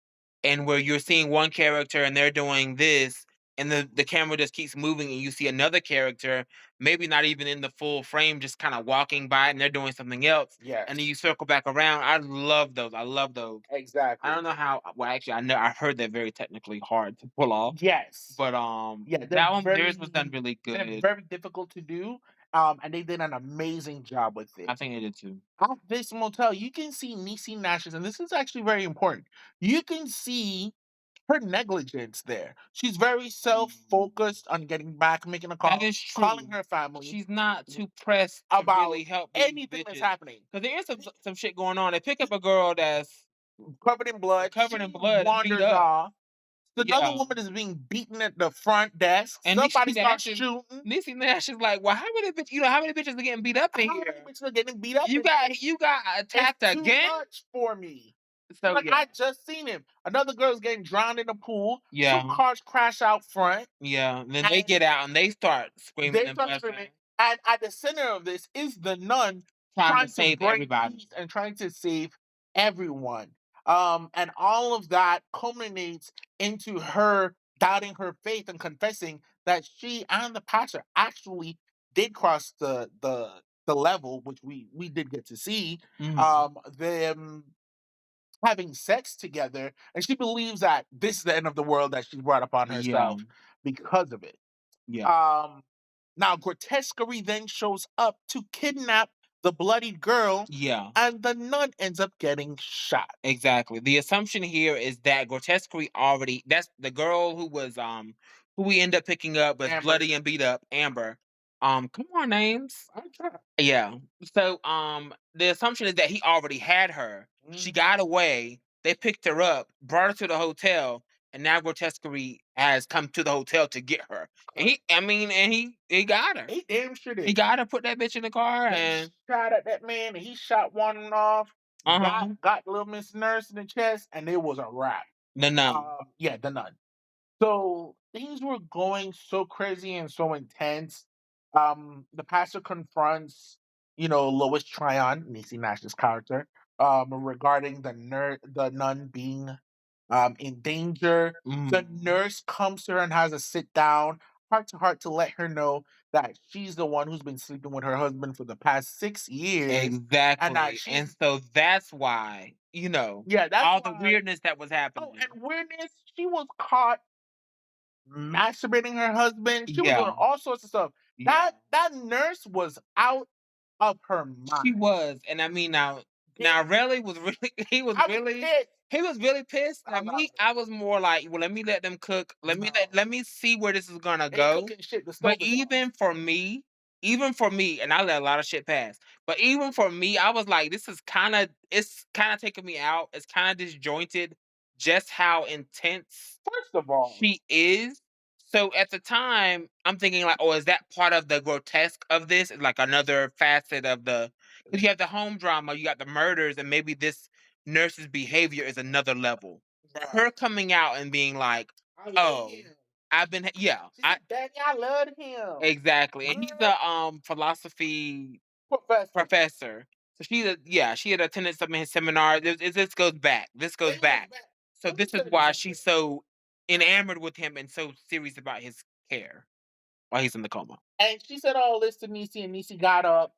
Speaker 2: and where you're seeing one character and they're doing this, and the camera just keeps moving and you see another character, maybe not even in the full frame, just kinda walking by and they're doing something else, and then
Speaker 3: Yes.
Speaker 2: you circle back around. I love those, I love those. I
Speaker 3: Exactly.
Speaker 2: don't know how well, actually, I know I heard they're very technically hard to pull off,
Speaker 3: Yes.
Speaker 2: but,
Speaker 3: Yeah,
Speaker 2: that one theirs was done really
Speaker 3: they're
Speaker 2: good.
Speaker 3: very difficult to do. And they did an amazing job with
Speaker 2: I
Speaker 3: it.
Speaker 2: think they did too.
Speaker 3: At this motel, you can see Niecy Nash's, and this is actually very important. You can see her negligence there. She's very
Speaker 2: Mm.
Speaker 3: self-focused on getting back, making a
Speaker 2: That
Speaker 3: call,
Speaker 2: is
Speaker 3: calling
Speaker 2: true.
Speaker 3: her family
Speaker 2: She's not too pressed to
Speaker 3: about
Speaker 2: really help these
Speaker 3: anything that's
Speaker 2: bitches,
Speaker 3: happening.
Speaker 2: cause there is some shit going on. They pick up a girl that's
Speaker 3: Covered in blood,
Speaker 2: covered
Speaker 3: she
Speaker 2: in blood and beat
Speaker 3: wanders
Speaker 2: up.
Speaker 3: off. Another
Speaker 2: Yeah,
Speaker 3: woman is being beaten at the front desk.
Speaker 2: and
Speaker 3: Somebody starts shooting.
Speaker 2: Niecy Nash is like, "Well, how many how many bitches are getting beat up in
Speaker 3: How many
Speaker 2: here?
Speaker 3: bitches are getting beat up in here?
Speaker 2: You got
Speaker 3: It's
Speaker 2: attacked
Speaker 3: too
Speaker 2: again?"
Speaker 3: much for me. She's
Speaker 2: So,
Speaker 3: like,
Speaker 2: yeah.
Speaker 3: I just seen him. Another girl's getting drowned in the pool. Two
Speaker 2: Yeah,
Speaker 3: cars crash out front,
Speaker 2: yeah, and then they
Speaker 3: and
Speaker 2: get out and they start screaming
Speaker 3: they
Speaker 2: and
Speaker 3: start screaming.
Speaker 2: fussing,
Speaker 3: And at the center of this is the nun
Speaker 2: trying to
Speaker 3: trying to
Speaker 2: save
Speaker 3: bring
Speaker 2: everybody.
Speaker 3: peace and trying to save everyone. And all of that culminates into her doubting her faith and confessing that she and the pastor actually did cross the level, which we did get to see.
Speaker 2: Mhm.
Speaker 3: Them having sex together, and she believes that this is the end of the world that she brought upon
Speaker 2: Yeah,
Speaker 3: herself because of it.
Speaker 2: yeah.
Speaker 3: Um, Now Grotesquerie then shows up to kidnap the bloodied girl,
Speaker 2: Yeah,
Speaker 3: and the nun ends up getting shot.
Speaker 2: exactly. The assumption here is that Grotesquerie already that's the girl who was who we end up picking up was
Speaker 3: Amber.
Speaker 2: bloody and beat up, Amber. Come on, names.
Speaker 3: I'm trying.
Speaker 2: Yeah. So the assumption is that he already had her. She
Speaker 3: Mhm.
Speaker 2: got away. They picked her up, brought her to the hotel, and now Grotesquerie has come to the hotel to get her. And he got her.
Speaker 3: He damn sure
Speaker 2: He
Speaker 3: did.
Speaker 2: got her, put that bitch in the car,
Speaker 3: He
Speaker 2: and
Speaker 3: shot at that man, and he shot one off.
Speaker 2: uh-huh.
Speaker 3: Got little Miss Nurse in the chest, and it was a wrap.
Speaker 2: The nun.
Speaker 3: Yeah, the nun. So things were going so crazy and so intense. The pastor confronts, Lois Tryon, Niecy Nash's character, regarding the nun being in danger. The
Speaker 2: Mm.
Speaker 3: nurse comes to her and has a sit down, heart to heart, to let her know that she's the one who's been sleeping with her husband for the past 6 years, and that
Speaker 2: Exactly, and
Speaker 3: she's
Speaker 2: so that's why,
Speaker 3: yeah, that's
Speaker 2: all the
Speaker 3: why.
Speaker 2: weirdness that was
Speaker 3: Oh,
Speaker 2: happening.
Speaker 3: and weirdness, she was caught masturbating her husband. She was doing
Speaker 2: Yeah,
Speaker 3: all sorts of stuff.
Speaker 2: yeah.
Speaker 3: That nurse was out of her
Speaker 2: She
Speaker 3: mind.
Speaker 2: was, and I mean, now Now Relly was really
Speaker 3: I was pissed.
Speaker 2: he was really pissed. Now
Speaker 3: I'm not
Speaker 2: me, I was more like, well, let me let them cook. Let me see where this is gonna
Speaker 3: Ain't
Speaker 2: go.
Speaker 3: cooking shit. The
Speaker 2: But
Speaker 3: stove is on.
Speaker 2: even for me, and I let a lot of shit pass. But even for me, I was like, this is it's kind of taking me out. It's kind of disjointed, just how intense
Speaker 3: First of all,
Speaker 2: she is. So at the time, I'm thinking like, oh, is that part of the grotesque of this? Like another facet of the because you have the home drama, you got the murders, and maybe this nurse's behavior is another level.
Speaker 3: right.
Speaker 2: Her coming out and being like,
Speaker 3: I love
Speaker 2: oh,
Speaker 3: him.
Speaker 2: yeah,
Speaker 3: She said, Daddy, I love him.
Speaker 2: exactly. And he's
Speaker 3: Girl,
Speaker 2: the philosophy
Speaker 3: Professor.
Speaker 2: professor. So she had attended some of his seminars. This goes back. This goes
Speaker 3: It goes
Speaker 2: back.
Speaker 3: back.
Speaker 2: So
Speaker 3: Let me
Speaker 2: this is
Speaker 3: tell you
Speaker 2: why
Speaker 3: something.
Speaker 2: she's so enamored with him and so serious about his care while he's in the coma.
Speaker 3: And she said all this to Niecy, and Niecy got up,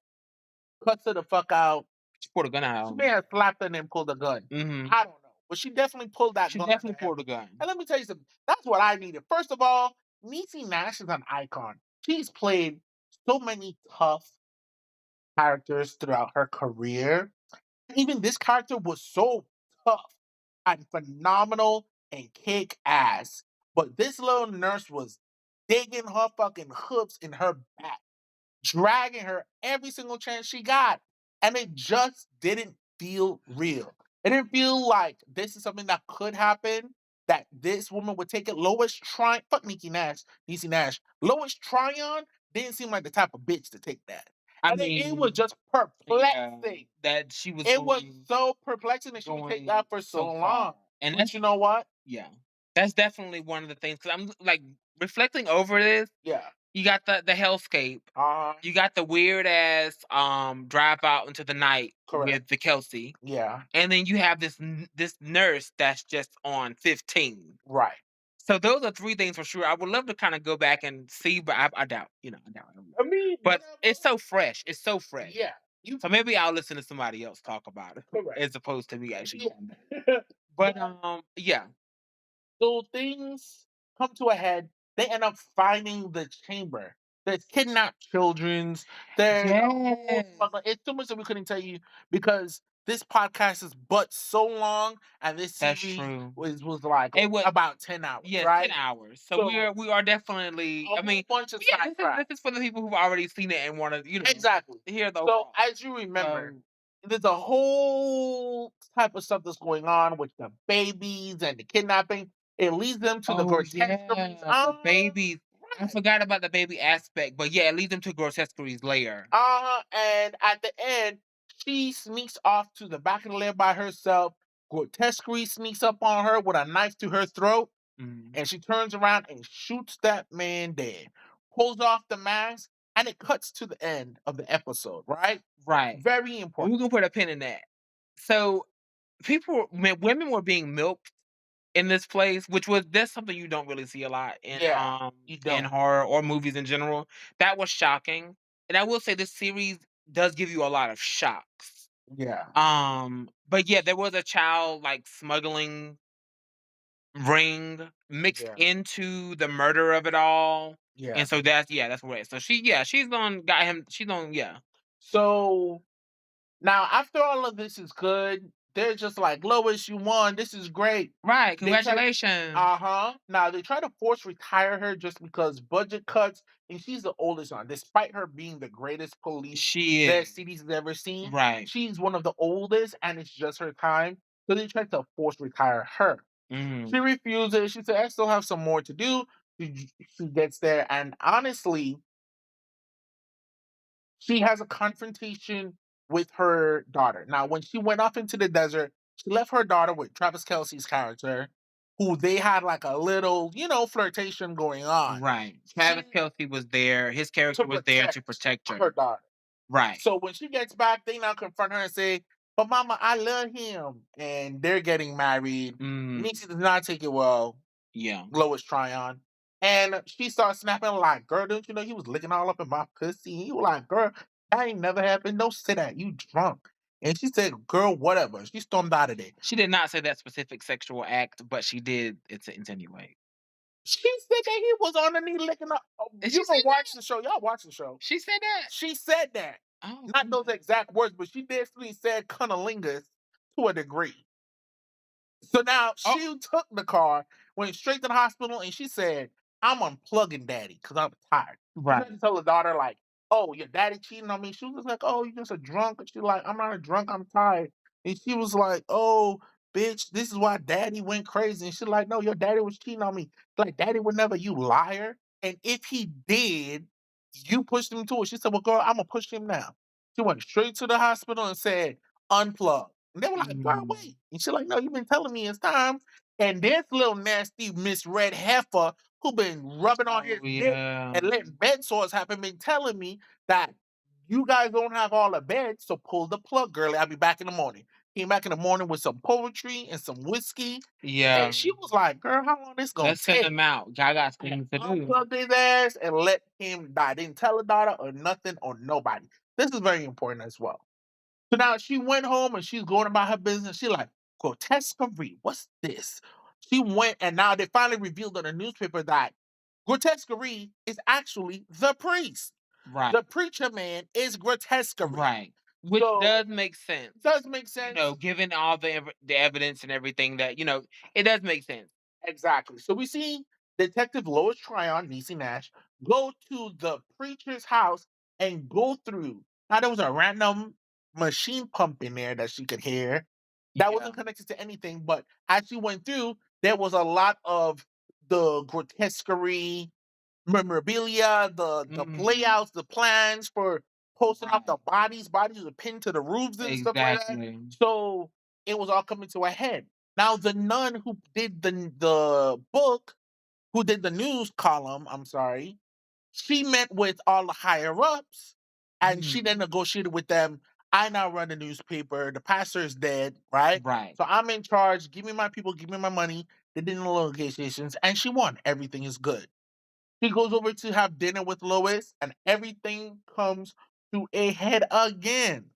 Speaker 3: cuts her the fuck out.
Speaker 2: She pulled a gun
Speaker 3: She
Speaker 2: out.
Speaker 3: may have slapped her and then pulled a gun.
Speaker 2: Mm-hmm.
Speaker 3: I don't know. But she definitely pulled that
Speaker 2: She
Speaker 3: gun on
Speaker 2: definitely
Speaker 3: that
Speaker 2: pulled a
Speaker 3: episode.
Speaker 2: gun.
Speaker 3: And let me tell you something. That's what I needed. First of all, Niecy Nash is an icon. She's played so many tough characters throughout her career. Even this character was so tough and phenomenal and kick ass. But this little nurse was digging her fucking hooves in her back, dragging her every single chance she got. And it just didn't feel real. It didn't feel like this is something that could happen, that this woman would take it. Lois Tryon, fuck Niecy Nash. Lois Tryon didn't seem like the type of bitch to take that.
Speaker 2: I
Speaker 3: And it was
Speaker 2: mean,
Speaker 3: just
Speaker 2: yeah,
Speaker 3: perplexing.
Speaker 2: that she was
Speaker 3: It was
Speaker 2: going
Speaker 3: so perplexing that she would take
Speaker 2: going
Speaker 3: that for so
Speaker 2: so far,
Speaker 3: long.
Speaker 2: and
Speaker 3: But
Speaker 2: that's
Speaker 3: you know what?
Speaker 2: yeah, that's definitely one of the things. Because I'm like reflecting over this.
Speaker 3: Yeah.
Speaker 2: You got the hellscape.
Speaker 3: Uh-huh.
Speaker 2: You got the weird ass drive out into the night
Speaker 3: Correct.
Speaker 2: with the Kelsey.
Speaker 3: Yeah.
Speaker 2: And then you have this nurse that's just on 15.
Speaker 3: Right.
Speaker 2: So those are three things for sure. I would love to kind of go back and see, but I doubt, I doubt. I will.
Speaker 3: I mean,
Speaker 2: But
Speaker 3: whatever.
Speaker 2: it's so fresh. It's so fresh.
Speaker 3: Yeah. You
Speaker 2: So maybe I'll listen to somebody else talk about it
Speaker 3: correct.
Speaker 2: as opposed to me actually
Speaker 3: Yeah.
Speaker 2: going back. But yeah.
Speaker 3: So things come to a head. They end up finding the chamber. There's kidnapped children's. There's a whole
Speaker 2: Yes.
Speaker 3: smuggling. It's too much that we couldn't tell you because this podcast is but so long, and this
Speaker 2: That's
Speaker 3: series
Speaker 2: true.
Speaker 3: was like
Speaker 2: It was
Speaker 3: about 10 hours,
Speaker 2: yes, 10
Speaker 3: right?
Speaker 2: hours. So
Speaker 3: So
Speaker 2: we are definitely.
Speaker 3: a
Speaker 2: I
Speaker 3: whole
Speaker 2: mean,
Speaker 3: bunch of
Speaker 2: yeah, this
Speaker 3: sidetracks.
Speaker 2: is for the people who've already seen it and want to
Speaker 3: Exactly.
Speaker 2: hear the
Speaker 3: So
Speaker 2: overall.
Speaker 3: as you remember,
Speaker 2: So
Speaker 3: there's a whole type of stuff that's going on with the babies and the kidnapping. It leads them to the
Speaker 2: oh
Speaker 3: grotesqueries.
Speaker 2: yeah, the babies. I
Speaker 3: Right.
Speaker 2: forgot about the baby aspect, but yeah, it leads them to Grotesquerie's lair.
Speaker 3: And at the end, she sneaks off to the back of the lair by herself. Grotesquerie sneaks up on her with a knife to her throat,
Speaker 2: Mhm.
Speaker 3: and she turns around and shoots that man dead. Pulls off the mask, and it cuts to the end of the episode, right?
Speaker 2: Right.
Speaker 3: Very
Speaker 2: And we're
Speaker 3: important.
Speaker 2: gonna put a pin in that. So women were being milked in this place, which was that's something you don't really see a lot
Speaker 3: Yeah, you
Speaker 2: in
Speaker 3: don't.
Speaker 2: horror or movies in general. That was shocking. And I will say this series does give you a lot of shocks.
Speaker 3: Yeah,
Speaker 2: But yeah, there was a child like smuggling ring mixed
Speaker 3: yeah,
Speaker 2: into the murder of it all.
Speaker 3: yeah.
Speaker 2: And so that's where. So she's on got him she's on yeah.
Speaker 3: So now, after all of this is good, they're just like, Lois, you won. This is great.
Speaker 2: Right,
Speaker 3: They try to,
Speaker 2: congratulations.
Speaker 3: Now they try to force retire her just because budget cuts, and she's the oldest one. Despite her being the greatest police
Speaker 2: She
Speaker 3: their
Speaker 2: is.
Speaker 3: cities has ever seen,
Speaker 2: Right.
Speaker 3: she's one of the oldest, and it's just her time. So they try to force retire her. She
Speaker 2: Mhm.
Speaker 3: refuses. She said, I still have some more to do. She gets there, and honestly, she has a confrontation with her daughter. Now, when she went off into the desert, she left her daughter with Travis Kelsey's character, who they had like a little, flirtation going on.
Speaker 2: Right.
Speaker 3: She
Speaker 2: Travis Kelsey was there. His
Speaker 3: to
Speaker 2: character was there to
Speaker 3: protect
Speaker 2: protect
Speaker 3: her
Speaker 2: her.
Speaker 3: daughter.
Speaker 2: Right.
Speaker 3: So when she gets back, they now confront her and say, "But Mama, I love him," and they're getting married.
Speaker 2: Mm,
Speaker 3: Niecy does not take it well.
Speaker 2: yeah.
Speaker 3: Lois Tryon. And she starts snapping like, girl, don't you know he was licking all up in my pussy? He was like, girl, that ain't never happened. Don't say that. You drunk. And she said, girl, whatever. She stormed out of there.
Speaker 2: She did not say that specific sexual act, but she did it's insinuate.
Speaker 3: She said that he was on the knee licking up.
Speaker 2: And
Speaker 3: You
Speaker 2: she
Speaker 3: ever
Speaker 2: said
Speaker 3: watch
Speaker 2: that?
Speaker 3: the show? Y'all watch the show.
Speaker 2: She said that?
Speaker 3: She said that.
Speaker 2: Oh,
Speaker 3: Not those
Speaker 2: goodness.
Speaker 3: exact words, but she basically said cunnilingus to a degree. So now
Speaker 2: Oh,
Speaker 3: she took the car, went straight to the hospital, and she said, "I'm unplugging daddy because I'm tired." She tried
Speaker 2: right.
Speaker 3: to tell her daughter, like, "Oh, your daddy cheating on me." She was like, "Oh, you just a drunk." And she like, "I'm not a drunk, I'm tired." And she was like, "Oh, bitch, this is why daddy went crazy." And she like, "No, your daddy was cheating on me." Like, daddy would never, you liar. And if he did, you pushed him to it. She said, "Well, girl, I'm gonna push him now." She went straight to the hospital and said, "Unplug." And they were like, "Girl,
Speaker 2: Mm.
Speaker 3: wait." And she's like, "No, you've been telling me it's time." And this little nasty misread heifer who been rubbing on his
Speaker 2: Oh,
Speaker 3: dick
Speaker 2: yeah.
Speaker 3: and letting bed sores happen been telling me that you guys don't have all the beds, so pull the plug, girlie. I'll be back in the morning. Came back in the morning with some poetry and some whiskey.
Speaker 2: Yeah.
Speaker 3: And she was like, "Girl, how long this gonna
Speaker 2: Let's send
Speaker 3: take?"
Speaker 2: them out. I got
Speaker 3: And
Speaker 2: things to do.
Speaker 3: unplugged his ass and let him die. Didn't tell her daughter or nothing or nobody. This is very important as well. So now she went home and she's going about her business. She like, "Grotesquerie, what's this?" She went and now they finally revealed in the newspaper that Grotesquerie is actually the priest.
Speaker 2: Right.
Speaker 3: The preacher man is Grotesquerie.
Speaker 2: Right. Which
Speaker 3: So
Speaker 2: does make sense.
Speaker 3: it does make
Speaker 2: You
Speaker 3: sense.
Speaker 2: know, given all the evidence and everything that, it does make sense.
Speaker 3: Exactly. So we see Detective Lois Tryon, Niecy Nash, go to the preacher's house and go through. Now there was a random machine pump in there that she could hear that
Speaker 2: Yeah.
Speaker 3: wasn't connected to anything, but as she went through, there was a lot of the grotesquerie memorabilia, the
Speaker 2: Mhm.
Speaker 3: layouts, the plans for posting up
Speaker 2: Right.
Speaker 3: the bodies. Bodies were pinned to the roofs and stuff like that.
Speaker 2: Exactly.
Speaker 3: So it was all coming to a head. Now the nun who did the book, who did the news column, I'm sorry, she met with all the higher ups, and she then
Speaker 2: Mhm.
Speaker 3: negotiated with them. I now run the newspaper. The pastor is dead, right?
Speaker 2: Right.
Speaker 3: So I'm in charge. Give me my people. Give me my money. They did the negotiations, and she won. Everything is good. He goes over to have dinner with Lois, and everything comes to a head again.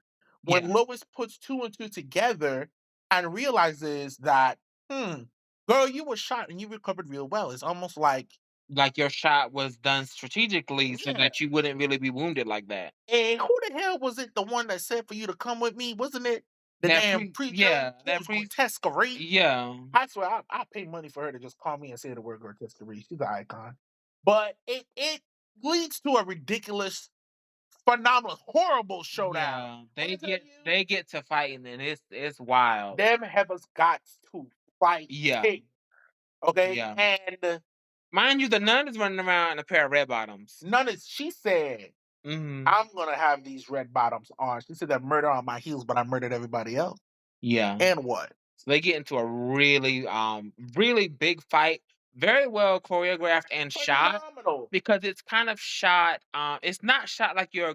Speaker 3: When
Speaker 2: Yeah.
Speaker 3: Lois puts two and two together and realizes that, girl, you were shot and you recovered real well. It's almost like,
Speaker 2: Like your shot was done strategically so
Speaker 3: yeah.
Speaker 2: that you wouldn't really be wounded like that.
Speaker 3: And who the hell was it, the one that said for you to come with me? Wasn't it the
Speaker 2: That
Speaker 3: damn
Speaker 2: priest,
Speaker 3: preacher
Speaker 2: yeah,
Speaker 3: who
Speaker 2: that
Speaker 3: was
Speaker 2: priest,
Speaker 3: grotesquerie?
Speaker 2: yeah,
Speaker 3: I swear, I pay money for her to just call me and say the word grotesquerie. She's an icon. But it leads to a ridiculous, phenomenal, horrible showdown.
Speaker 2: yeah.
Speaker 3: When I
Speaker 2: They
Speaker 3: tell
Speaker 2: get
Speaker 3: you,
Speaker 2: they get to fighting and it's wild.
Speaker 3: them heifers got to fight
Speaker 2: Yeah,
Speaker 3: king. Okay?
Speaker 2: yeah.
Speaker 3: And
Speaker 2: Mind you, the nun is running around in a pair of red bottoms.
Speaker 3: none of she said,
Speaker 2: Mhm.
Speaker 3: "I'm gonna have these red bottoms on." She said that murder on my heels, but I murdered everybody else.
Speaker 2: Yeah.
Speaker 3: And what?
Speaker 2: So they get into a really big fight, very well choreographed and shot
Speaker 3: Phenomenal.
Speaker 2: because it's kind of shot, it's not shot like your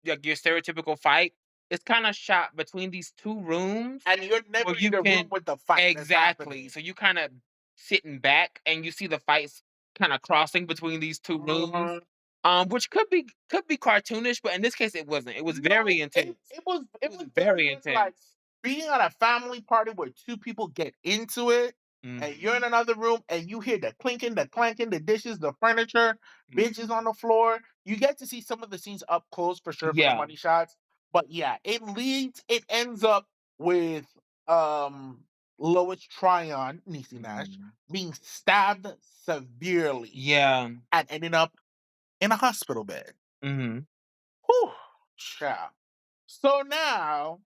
Speaker 2: stereotypical fight. It's kind of shot between these two rooms
Speaker 3: And you're
Speaker 2: where
Speaker 3: never in
Speaker 2: you
Speaker 3: the room
Speaker 2: can
Speaker 3: with the fight that's
Speaker 2: exactly.
Speaker 3: happening.
Speaker 2: So you kind of sitting back and you see the fights kind of crossing between these two rooms.
Speaker 3: Uh-huh.
Speaker 2: Which could be cartoonish, but in this case it wasn't. It was
Speaker 3: No,
Speaker 2: very intense. It
Speaker 3: it
Speaker 2: was
Speaker 3: was very
Speaker 2: very
Speaker 3: much like
Speaker 2: intense.
Speaker 3: being at a family party where two people get into it, and you're in
Speaker 2: Mhm.
Speaker 3: another room and you hear the clinking, the clanking, the dishes, the furniture, bitches
Speaker 2: Mhm.
Speaker 3: on the floor. You get to see some of the scenes up close for sure for the
Speaker 2: Yeah.
Speaker 3: money shots. But yeah, it ends up with um Lois Tryon, Niecy Nash,
Speaker 2: Mhm.
Speaker 3: being stabbed severely
Speaker 2: Yeah.
Speaker 3: and ending up in a hospital bed.
Speaker 2: Mhm.
Speaker 3: Whew, child. So now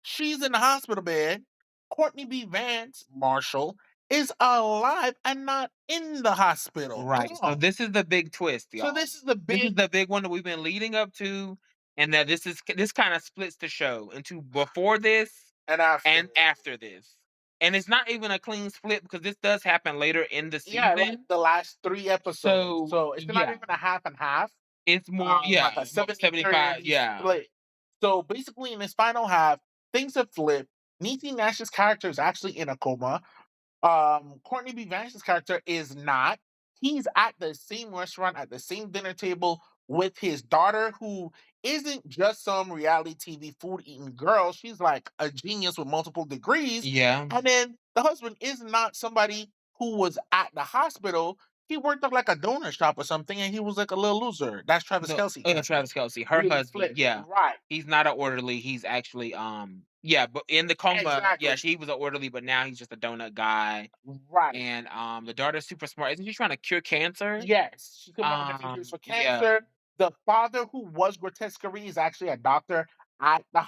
Speaker 3: she's in the hospital bed. Courtney B. Vance, Marshall, is alive and not in the hospital.
Speaker 2: Right.
Speaker 3: Come
Speaker 2: So
Speaker 3: on.
Speaker 2: this is the big twist,
Speaker 3: So
Speaker 2: y'all.
Speaker 3: this is the
Speaker 2: This is
Speaker 3: big,
Speaker 2: the big one that we've been leading up to, and that this kind of splits the show into before this
Speaker 3: and after.
Speaker 2: and after this. And it's not even a clean split because this does happen later in the
Speaker 3: Yeah, like
Speaker 2: season.
Speaker 3: the last three episodes.
Speaker 2: So
Speaker 3: So it's not
Speaker 2: yeah,
Speaker 3: even a half and half.
Speaker 2: it's more
Speaker 3: Like a
Speaker 2: more
Speaker 3: 70
Speaker 2: 75.
Speaker 3: 30
Speaker 2: Yeah.
Speaker 3: split. So basically, in this final half, things have flipped. Niecy Nash's character is actually in a coma. Courtney B. Vance's character is not. He's at the same restaurant, at the same dinner table with his daughter, who isn't just some reality TV food eating girl. She's like a genius with multiple degrees.
Speaker 2: Yeah.
Speaker 3: And then the husband is not somebody who was at the hospital. he worked at like a donut shop or something, and he was like a little loser. That's Travis
Speaker 2: The
Speaker 3: Kelsey character.
Speaker 2: Travis Kelsey, her
Speaker 3: Really
Speaker 2: husband,
Speaker 3: flipped.
Speaker 2: yeah.
Speaker 3: Right.
Speaker 2: He's not an orderly, he's actually, yeah, but in the coma, yeah,
Speaker 3: Exactly.
Speaker 2: she was an orderly, but now he's just a donut guy,
Speaker 3: Right.
Speaker 2: and, the daughter's super smart. Isn't she trying to cure cancer?
Speaker 3: Yes, she come out with different cures for
Speaker 2: Yeah,
Speaker 3: cancer. The father who was Grotesquerie is actually a doctor at the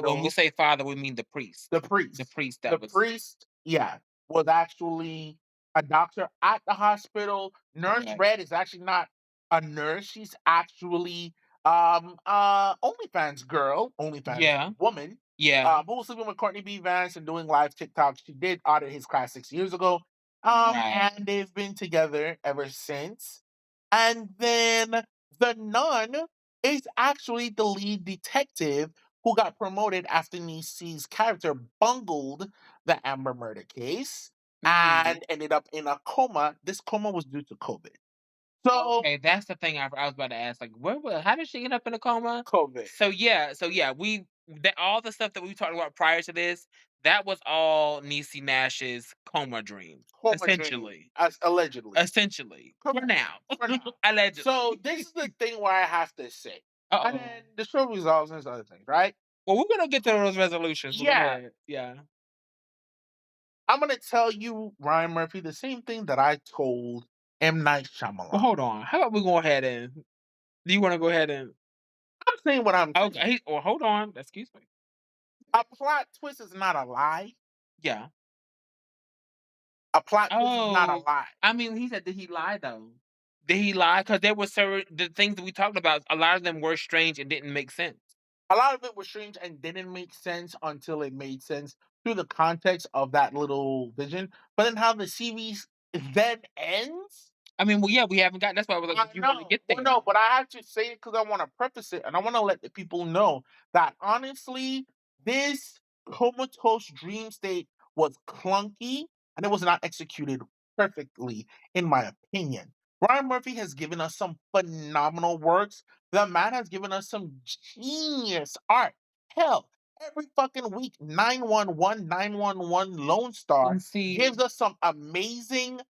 Speaker 2: when we
Speaker 3: hospital.
Speaker 2: say father, we mean the priest.
Speaker 3: The
Speaker 2: The
Speaker 3: priest.
Speaker 2: priest
Speaker 3: The
Speaker 2: that was
Speaker 3: priest, yeah, was actually a doctor at the hospital. Nurse
Speaker 2: correct.
Speaker 3: Red is actually not a nurse. She's actually OnlyFans girl, OnlyFans
Speaker 2: Yeah,
Speaker 3: woman,
Speaker 2: yeah,
Speaker 3: who was sleeping with Courtney B. Vance and doing live TikToks. She did audit his class 6 years ago.
Speaker 2: right.
Speaker 3: And they've been together ever since. And then the nun is actually the lead detective who got promoted after Nisi's character bungled the Amber murder case
Speaker 2: Mhm.
Speaker 3: and ended up in a coma. This coma was due to COVID. So,
Speaker 2: Okay, that's the thing I was about to ask, like, how did she end up in a coma?
Speaker 3: COVID,
Speaker 2: So yeah, all the stuff that we talked about prior to this, that was all Niecy Nash's coma dream,
Speaker 3: coma dream,
Speaker 2: essentially.
Speaker 3: as allegedly.
Speaker 2: Essentially, for
Speaker 3: Correct.
Speaker 2: now,
Speaker 3: For now. So,
Speaker 2: allegedly.
Speaker 3: this is the thing where I have to say. And
Speaker 2: Uh-oh.
Speaker 3: then the show resolves and other things, right?
Speaker 2: Well, we're gonna get to those resolutions, but go
Speaker 3: Yeah.
Speaker 2: ahead. Yeah.
Speaker 3: I'm going to tell you, Ryan Murphy, the same thing that I told M. Night
Speaker 2: Well,
Speaker 3: Shyamalan.
Speaker 2: hold on. How about we go ahead and do you wanna go ahead and
Speaker 3: I'm saying what I'm saying.
Speaker 2: okay, well, hold on. Excuse me.
Speaker 3: A plot twist is not a lie.
Speaker 2: Yeah.
Speaker 3: A plot twist is not a
Speaker 2: Oh,
Speaker 3: lie.
Speaker 2: I mean, he said, did he lie though? Did he lie? Because there were certain the things that we talked about, a lot of them were strange and didn't make sense.
Speaker 3: A lot of it was strange and didn't make sense until it made sense through the context of that little vision. But then how the series then ends,
Speaker 2: I mean, well, yeah, we haven't got. That's why I was like,
Speaker 3: I
Speaker 2: did you really
Speaker 3: know.
Speaker 2: get
Speaker 3: Well,
Speaker 2: there?
Speaker 3: no, but I have to say it because I want to preface it and I want to let the people know that honestly, this comatose dream state was clunky and it was not executed perfectly, in my opinion. Brian Murphy has given us some phenomenal works. The man has given us some genius art. Hell, every fucking week, 911, 911 Lone Star
Speaker 2: And see,
Speaker 3: gives us some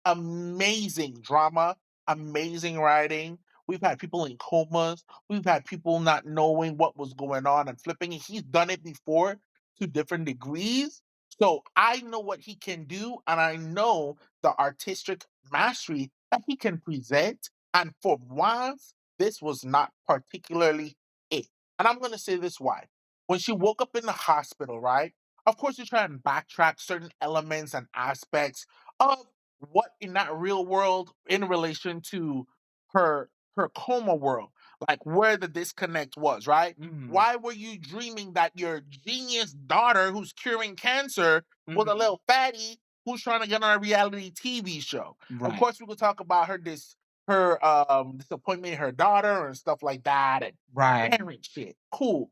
Speaker 3: amazing drama, amazing writing. We've had people in comas. We've had people not knowing what was going on and flipping it. He's done it before to different degrees. So I know what he can do, and I know the artistic mastery that he can present. And for once, this was not particularly it. And I'm going to say this why. When she woke up in the hospital, right? Of course, you try and backtrack certain elements and aspects of what in that real world in relation to her coma world, like where the disconnect was, right?
Speaker 2: mhm,
Speaker 3: Why were you dreaming that your genius daughter who's curing cancer was a
Speaker 2: mhm,
Speaker 3: little fatty who's trying to get on a reality TV show? Of
Speaker 2: right,
Speaker 3: course, we could talk about her disappointment in her daughter and stuff like that and
Speaker 2: right,
Speaker 3: parent shit. Cool.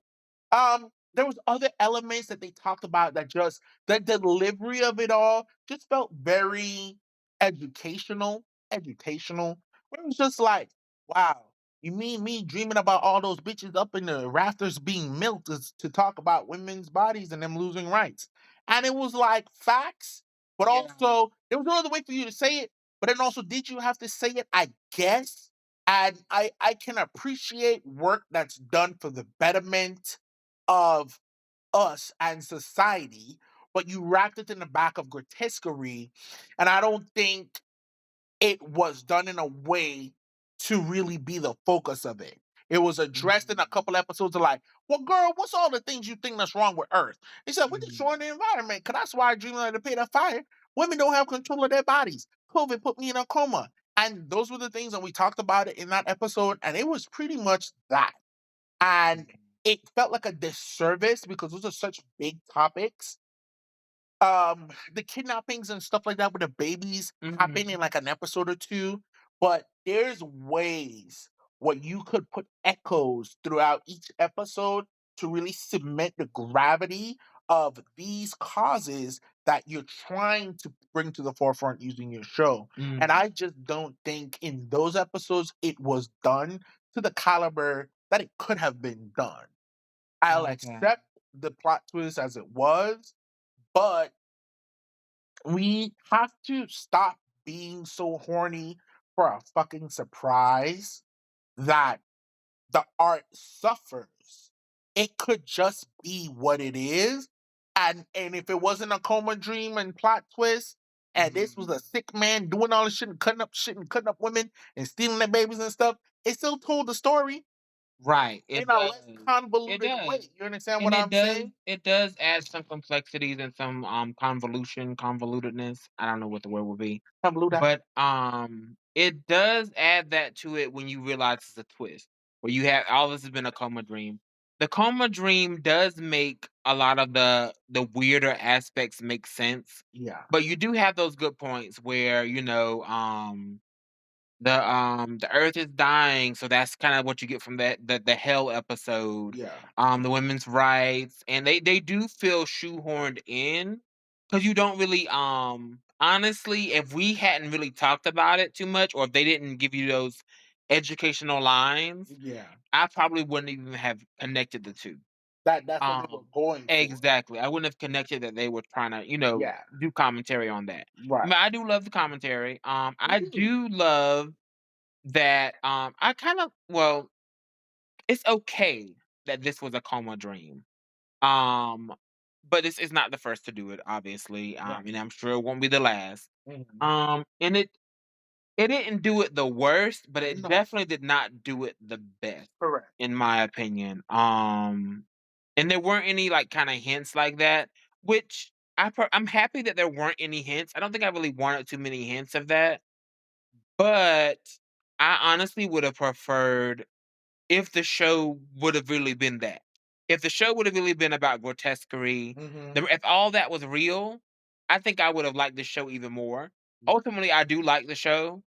Speaker 3: There was other elements that they talked about that just the delivery of it all just felt very educational, educational. It was just like, wow, you mean me dreaming about all those bitches up in the rafters being milked is to talk about women's bodies and them losing rights. And it was like facts, but
Speaker 2: yeah,
Speaker 3: also there was no other way for you to say it. But then also, did you have to say it? I guess. And I can appreciate work that's done for the betterment of us and society, but you wrapped it in the back of grotesquerie. And I don't think it was done in a way to really be the focus of it. It was addressed in a
Speaker 2: mhm,
Speaker 3: couple episodes of like, well, girl, what's all the things you think that's wrong with Earth? He said, we're
Speaker 2: mhm,
Speaker 3: destroying the environment. Cause that's why I dream of the pit of fire. Women don't have control of their bodies. COVID put me in a coma. And those were the things that we talked about it in that episode. And it was pretty much that. And
Speaker 2: mhm,
Speaker 3: it felt like a disservice because those are such big topics. The kidnappings and stuff like that with the babies happen in
Speaker 2: mhm,
Speaker 3: like an episode or two, but there's ways where you could put echoes throughout each episode to really cement the gravity of these causes that you're trying to bring to the forefront using your show. And
Speaker 2: mhm,
Speaker 3: I just don't think in those episodes it was done to the caliber that it could have been done. I'll
Speaker 2: okay,
Speaker 3: accept the plot twist as it was, but we have to stop being so horny for a fucking surprise that the art suffers. It could just be what it is. And if it wasn't a coma dream and plot twist, and this was a sick man doing all this shit and cutting up shit and cutting up women and stealing their babies and stuff, it still told the story
Speaker 2: Right,
Speaker 3: in
Speaker 2: it
Speaker 3: a
Speaker 2: does.
Speaker 3: less
Speaker 2: It
Speaker 3: convoluted way.
Speaker 2: does.
Speaker 3: You understand
Speaker 2: And
Speaker 3: what I'm saying?
Speaker 2: it does add some complexities and some convolutedness. I don't know what the word would be.
Speaker 3: Convoluted.
Speaker 2: But it does add that to it when you realize it's a twist. Where you have all this has been a coma dream. The coma dream does make a lot of the weirder aspects make sense.
Speaker 3: Yeah.
Speaker 2: But you do have those good points where, the earth is dying, so that's kind of what you get from the hell episode.
Speaker 3: Yeah.
Speaker 2: The women's rights, and they do feel shoehorned in because you don't really honestly, if we hadn't really talked about it too much, or if they didn't give you those educational lines,
Speaker 3: Yeah.
Speaker 2: I probably wouldn't even have connected the two.
Speaker 3: That's what they were
Speaker 2: Um,
Speaker 3: going for.
Speaker 2: exactly. I wouldn't have connected that they were trying to,
Speaker 3: Yeah.
Speaker 2: do commentary on that. I
Speaker 3: Right.
Speaker 2: mean, I do love the commentary. I
Speaker 3: Me too.
Speaker 2: do love that, I kind of well, it's okay that this was a coma dream. Um, but this is not the first to do it, obviously.
Speaker 3: Right.
Speaker 2: And I'm sure it won't be the last.
Speaker 3: Mhm.
Speaker 2: And it didn't do it the worst, but it
Speaker 3: No.
Speaker 2: definitely did not do it the best,
Speaker 3: Correct.
Speaker 2: in my opinion. And there weren't any like kind of hints like that, which I'm happy that there weren't any hints. I don't think I really wanted too many hints of that, but I honestly would have preferred if the show would have really been that. If the show would have really been about grotesquerie,
Speaker 3: Hmm.
Speaker 2: if all that was real, I think I would have liked the show even more. Ultimately, I do like the show.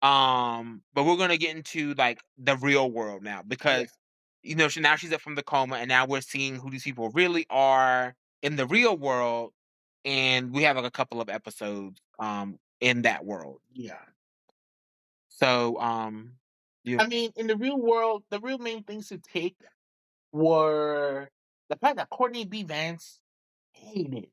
Speaker 2: But we're gonna get into like the real world now
Speaker 3: Yeah.
Speaker 2: because now she's up from the coma and now we're seeing who these people really are in the real world, and we have like a couple of episodes in that world.
Speaker 3: Yeah.
Speaker 2: So you
Speaker 3: I mean, in the real world, the real main things to take were the fact that Courtney B. Vance hated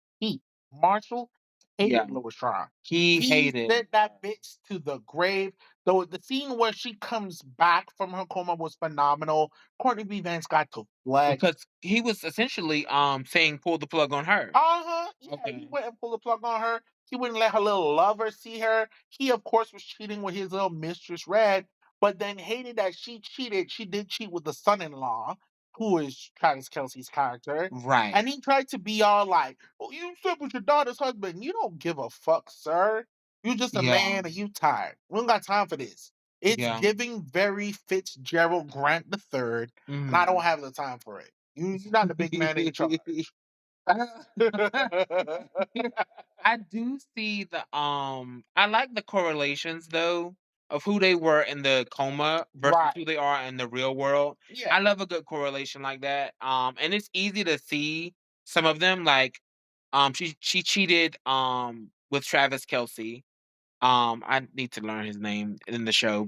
Speaker 3: Marshall
Speaker 2: yeah,
Speaker 3: hated Louis Strong.
Speaker 2: he
Speaker 3: He
Speaker 2: hated
Speaker 3: sent that bitch to the grave. Though the scene where she comes back from her coma was phenomenal. Courtney B. Vance got to flex.
Speaker 2: because he was essentially saying pull the plug on her.
Speaker 3: Uh-huh. Yeah, he
Speaker 2: Okay.
Speaker 3: went and pulled the plug on her. He wouldn't let her little lover see her. He, of course, was cheating with his little mistress, Red, but then hated that she cheated. She did cheat with the son-in-law, who is Travis Kelsey's character.
Speaker 2: Right.
Speaker 3: And he tried to be all like, "Oh, you slept with your daughter's husband. You don't give a fuck, sir. You just a
Speaker 2: Yeah.
Speaker 3: man and you tired. We don't got time for this." It's
Speaker 2: Yeah.
Speaker 3: giving very Fitzgerald Grant the third, and I don't
Speaker 2: Mhm.
Speaker 3: have the time for it. You're not the big man in charge.
Speaker 2: I do see I like the correlations though of who they were in the coma versus
Speaker 3: Right.
Speaker 2: who they are in the real world.
Speaker 3: Yeah.
Speaker 2: I love a good correlation like that. And it's easy to see some of them like she cheated with Travis Kelsey. I need to learn his name in the show,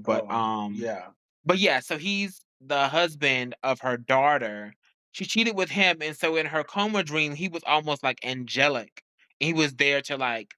Speaker 3: Yeah.
Speaker 2: but yeah, so he's the husband of her daughter. She cheated with him, and so in her coma dream, he was almost like angelic. He was there to like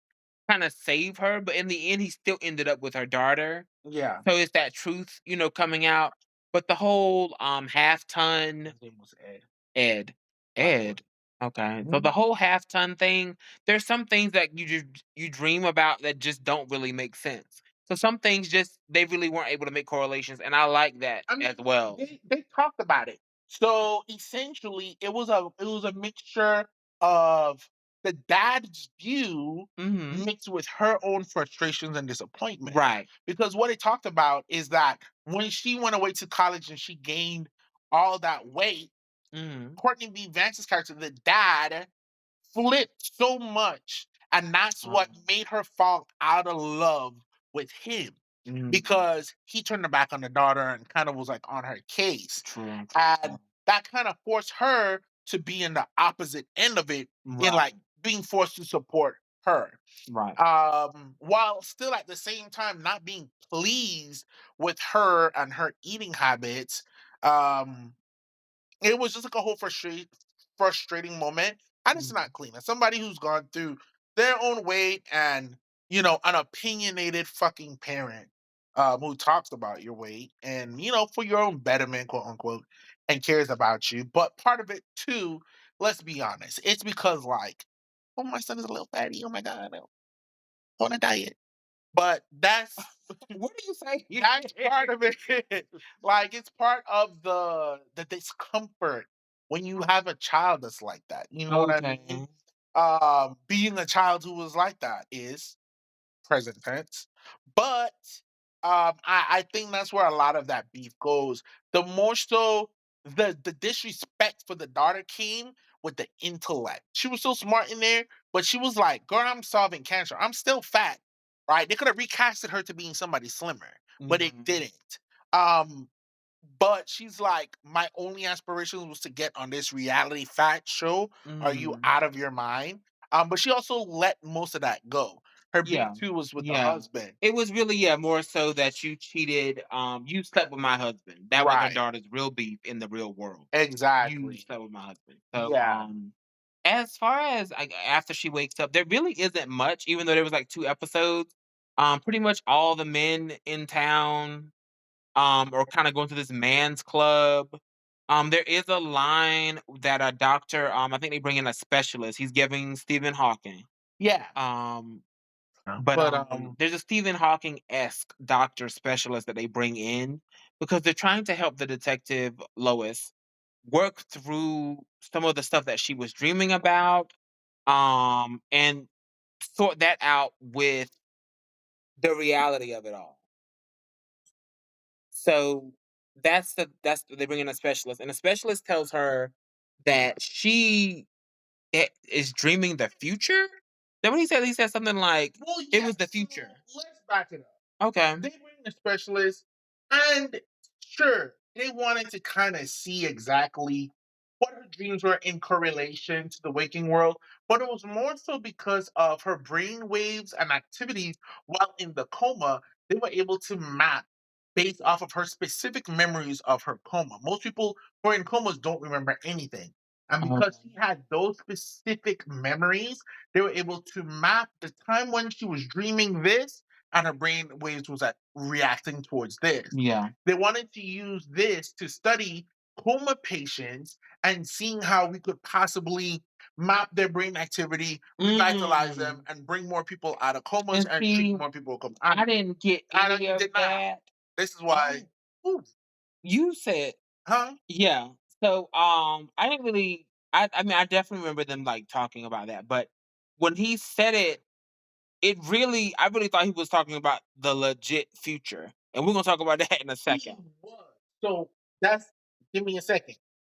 Speaker 2: kind of save her, but in the end, he still ended up with her daughter.
Speaker 3: Yeah.
Speaker 2: So it's that truth, coming out. But the whole half ton
Speaker 3: His name was Ed,
Speaker 2: Ed.
Speaker 3: by the way.
Speaker 2: Ed. Okay. So the
Speaker 3: Mhm.
Speaker 2: whole half ton thing, there's some things that you dream about that just don't really make sense. So some things just they really weren't able to make correlations, and I like that
Speaker 3: I
Speaker 2: as
Speaker 3: mean,
Speaker 2: well.
Speaker 3: they talked about it. So essentially, it was a mixture of the dad's view
Speaker 2: Mhm.
Speaker 3: mixed with her own frustrations and disappointment.
Speaker 2: Right.
Speaker 3: Because what it talked about is that when she went away to college and she gained all that weight,
Speaker 2: Mhm.
Speaker 3: Courtney B. Vance's character, the dad, flipped so much, and that's what
Speaker 2: Um,
Speaker 3: made her fall out of love with him
Speaker 2: mhm.
Speaker 3: because he turned her back on the daughter and kind of was like on her case.
Speaker 2: True, true.
Speaker 3: And that kind of forced her to be in the opposite end of it, in
Speaker 2: Right,
Speaker 3: like being forced to support her.
Speaker 2: right.
Speaker 3: While still at the same time not being pleased with her and her eating habits. Um, it was just like a whole frustrating moment, and it's
Speaker 2: Mhm.
Speaker 3: not clean. As somebody who's gone through their own weight and an opinionated fucking parent, who talks about your weight and for your own betterment, quote unquote, and cares about you. But part of it too, let's be honest, it's because like, oh, my son is a little fatty. Oh my god, I'm on a diet. But
Speaker 2: What do you say?
Speaker 3: that's part of it. Like it's part of the discomfort when you have a child that's like that. You know what I mean?
Speaker 2: Okay.
Speaker 3: Being a child who was like that is present tense. But I think that's where a lot of that beef goes. The more so the disrespect for the daughter came with the intellect. She was so smart in there, but she was like, girl, I'm solving cancer. I'm still fat. Right? They could have recasted her to being somebody slimmer, but it
Speaker 2: Mhm.
Speaker 3: didn't. Um, but she's like, my only aspiration was to get on this reality fat show. Are you
Speaker 2: Mhm.
Speaker 3: out of your mind? But she also let most of that go. Her beef
Speaker 2: Yeah.
Speaker 3: too was with the
Speaker 2: Yeah.
Speaker 3: husband.
Speaker 2: It was really, yeah, more so that you cheated, you slept with my husband. That was her
Speaker 3: Right.
Speaker 2: daughter's real beef in the real world. You
Speaker 3: Exactly.
Speaker 2: slept with my husband. So,
Speaker 3: Yeah.
Speaker 2: as far as, like, after she wakes up, there really isn't much, even though there was, like, 2 episodes. Pretty much all the men in town, are kinda going to this man's club. There is a line that a doctor, I think they bring in a specialist. He's giving Stephen Hawking.
Speaker 3: Yeah.
Speaker 2: Um
Speaker 3: Yeah.
Speaker 2: but,
Speaker 3: But
Speaker 2: there's a Stephen Hawking-esque doctor specialist that they bring in because they're trying to help the detective, Lois, work through some of the stuff that she was dreaming about, and sort that out with the reality of it all. So, that's they bring in a specialist, and the specialist tells her that she is dreaming the future? Then what he said? He said something like,
Speaker 3: well,
Speaker 2: "It
Speaker 3: yeah.
Speaker 2: was the
Speaker 3: So
Speaker 2: future."
Speaker 3: let's back it up.
Speaker 2: Okay.
Speaker 3: They bring a specialist, and sure, they wanted to kind of see exactly what her dreams were in correlation to the waking world, but it was more so because of her brain waves and activities while in the coma. They were able to map based off of her specific memories of her coma. Most people who are in comas don't remember anything. And because
Speaker 2: Okay.
Speaker 3: she had those specific memories, they were able to map the time when she was dreaming this and her brain waves was reacting towards this.
Speaker 2: Yeah.
Speaker 3: They wanted to use this to study coma patients and seeing how we could possibly map their brain activity, revitalize them,
Speaker 2: Mm.
Speaker 3: and bring more people out of comas
Speaker 2: And
Speaker 3: and treat
Speaker 2: see,
Speaker 3: more people who come.
Speaker 2: I didn't get
Speaker 3: I know
Speaker 2: any
Speaker 3: you
Speaker 2: of
Speaker 3: did not.
Speaker 2: that.
Speaker 3: This is why.
Speaker 2: Oh,
Speaker 3: Ooh,
Speaker 2: you said,
Speaker 3: huh?
Speaker 2: yeah. So, I didn't really. I mean, I definitely remember them like talking about that, but when he said it, I really thought he was talking about the legit future, and we're gonna talk about that in a second.
Speaker 3: He was. So that's give me a second.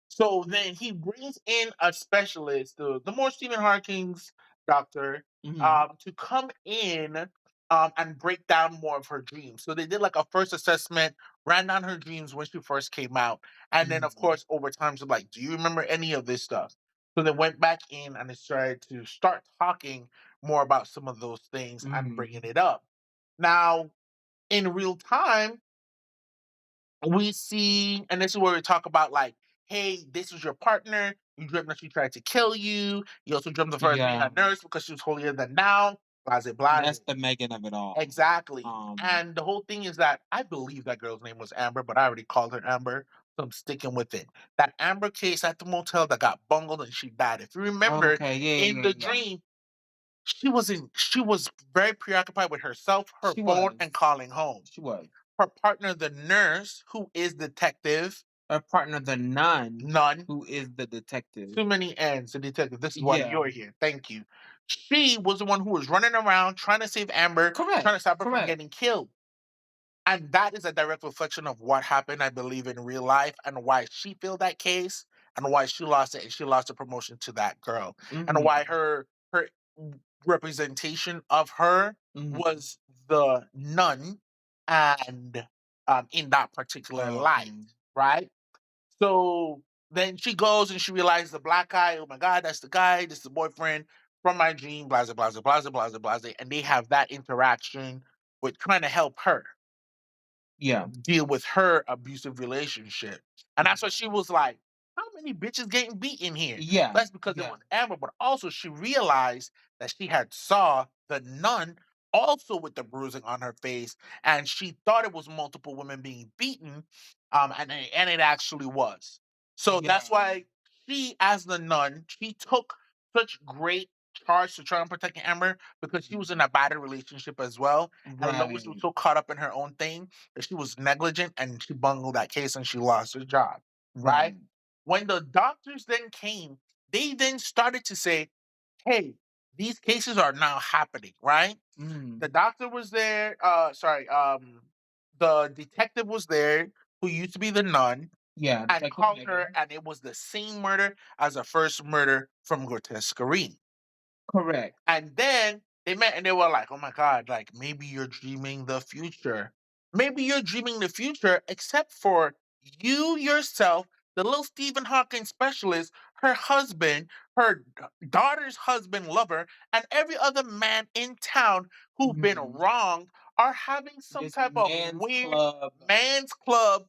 Speaker 3: So then he brings in a specialist, the more Stephen Hawking's doctor,
Speaker 2: Hmm.
Speaker 3: to come in and break down more of her dreams. So they did like a first assessment, ran down her dreams when she first came out, and then of
Speaker 2: Hmm.
Speaker 3: course over time, so like, do you remember any of this stuff? So they went back in and they started to start talking more about some of those things and bringing
Speaker 2: Hmm.
Speaker 3: it up. Now, in real time, we see, and this is where we talk about like, hey, this was your partner. You dreamt that she tried to kill you. You also dreamt of her as being
Speaker 2: Yeah,
Speaker 3: a nurse because she was holier than thou. Blase, blase.
Speaker 2: that's the Megan of it all.
Speaker 3: Exactly.
Speaker 2: Um,
Speaker 3: And the whole thing is that I believe that girl's name was Amber, but I already called her Amber, so I'm sticking with it. That Amber case at the motel that got bungled and she died. If you remember,
Speaker 2: okay, yeah,
Speaker 3: in
Speaker 2: yeah,
Speaker 3: the
Speaker 2: yeah, yeah.
Speaker 3: dream, she was very preoccupied with herself, her
Speaker 2: She
Speaker 3: phone,
Speaker 2: was.
Speaker 3: and calling home.
Speaker 2: She was.
Speaker 3: Her partner, the nurse, who is detective,
Speaker 2: Her partner, the nun,
Speaker 3: none.
Speaker 2: who is the detective.
Speaker 3: Too many ends, the detective. This is why
Speaker 2: Yeah.
Speaker 3: you're here. Thank you. She was the one who was running around trying to save Amber,
Speaker 2: Correct.
Speaker 3: trying to stop her from
Speaker 2: Correct.
Speaker 3: getting killed. And that is a direct reflection of what happened, I believe, in real life and why she filled that case and why she lost it and she lost the promotion to that girl. And why
Speaker 2: Mhm.
Speaker 3: her representation of her
Speaker 2: Mhm.
Speaker 3: was the nun and in that particular
Speaker 2: Oh,
Speaker 3: light,
Speaker 2: okay.
Speaker 3: right? So then she goes and she realizes the black guy, oh my God, that's the guy, this is the boyfriend from my dream, blah, blah, blah, blah, blah, blah, blah. And they have that interaction with trying to help her
Speaker 2: Yeah.
Speaker 3: deal with her abusive relationship. And that's why
Speaker 2: Yeah.
Speaker 3: she was like, how many bitches getting beaten here?
Speaker 2: Yeah.
Speaker 3: That's because it
Speaker 2: Yeah.
Speaker 3: was Amber, but also she realized that she had saw the nun also with the bruising on her face, and she thought it was multiple women being beaten, and it actually was. So
Speaker 2: Yeah.
Speaker 3: that's why she, as the nun, she took such great charge to try and protect Amber because she was in a bad relationship as well, and Lois was
Speaker 2: Right.
Speaker 3: so caught up in her own thing that she was negligent and she bungled that case and she lost her job. Right?
Speaker 2: Right.
Speaker 3: When the doctors then came, they then started to say, "Hey, these cases are now happening." Right? The
Speaker 2: Mm.
Speaker 3: doctor was there. The detective was there who used to be the nun
Speaker 2: Yeah,
Speaker 3: and
Speaker 2: Detective
Speaker 3: called her,
Speaker 2: Megan.
Speaker 3: and it was the same murder as the first murder from Grotesquerie.
Speaker 2: Correct.
Speaker 3: And then they met and they were like, oh my God, like maybe you're dreaming the future. Maybe you're dreaming the future, except for you yourself, the little Stephen Hawking specialist, her husband, her daughter's husband, lover, and every other man in town who've been
Speaker 2: Mhm.
Speaker 3: wronged are having some
Speaker 2: This
Speaker 3: type of
Speaker 2: man's
Speaker 3: weird
Speaker 2: club.
Speaker 3: man's club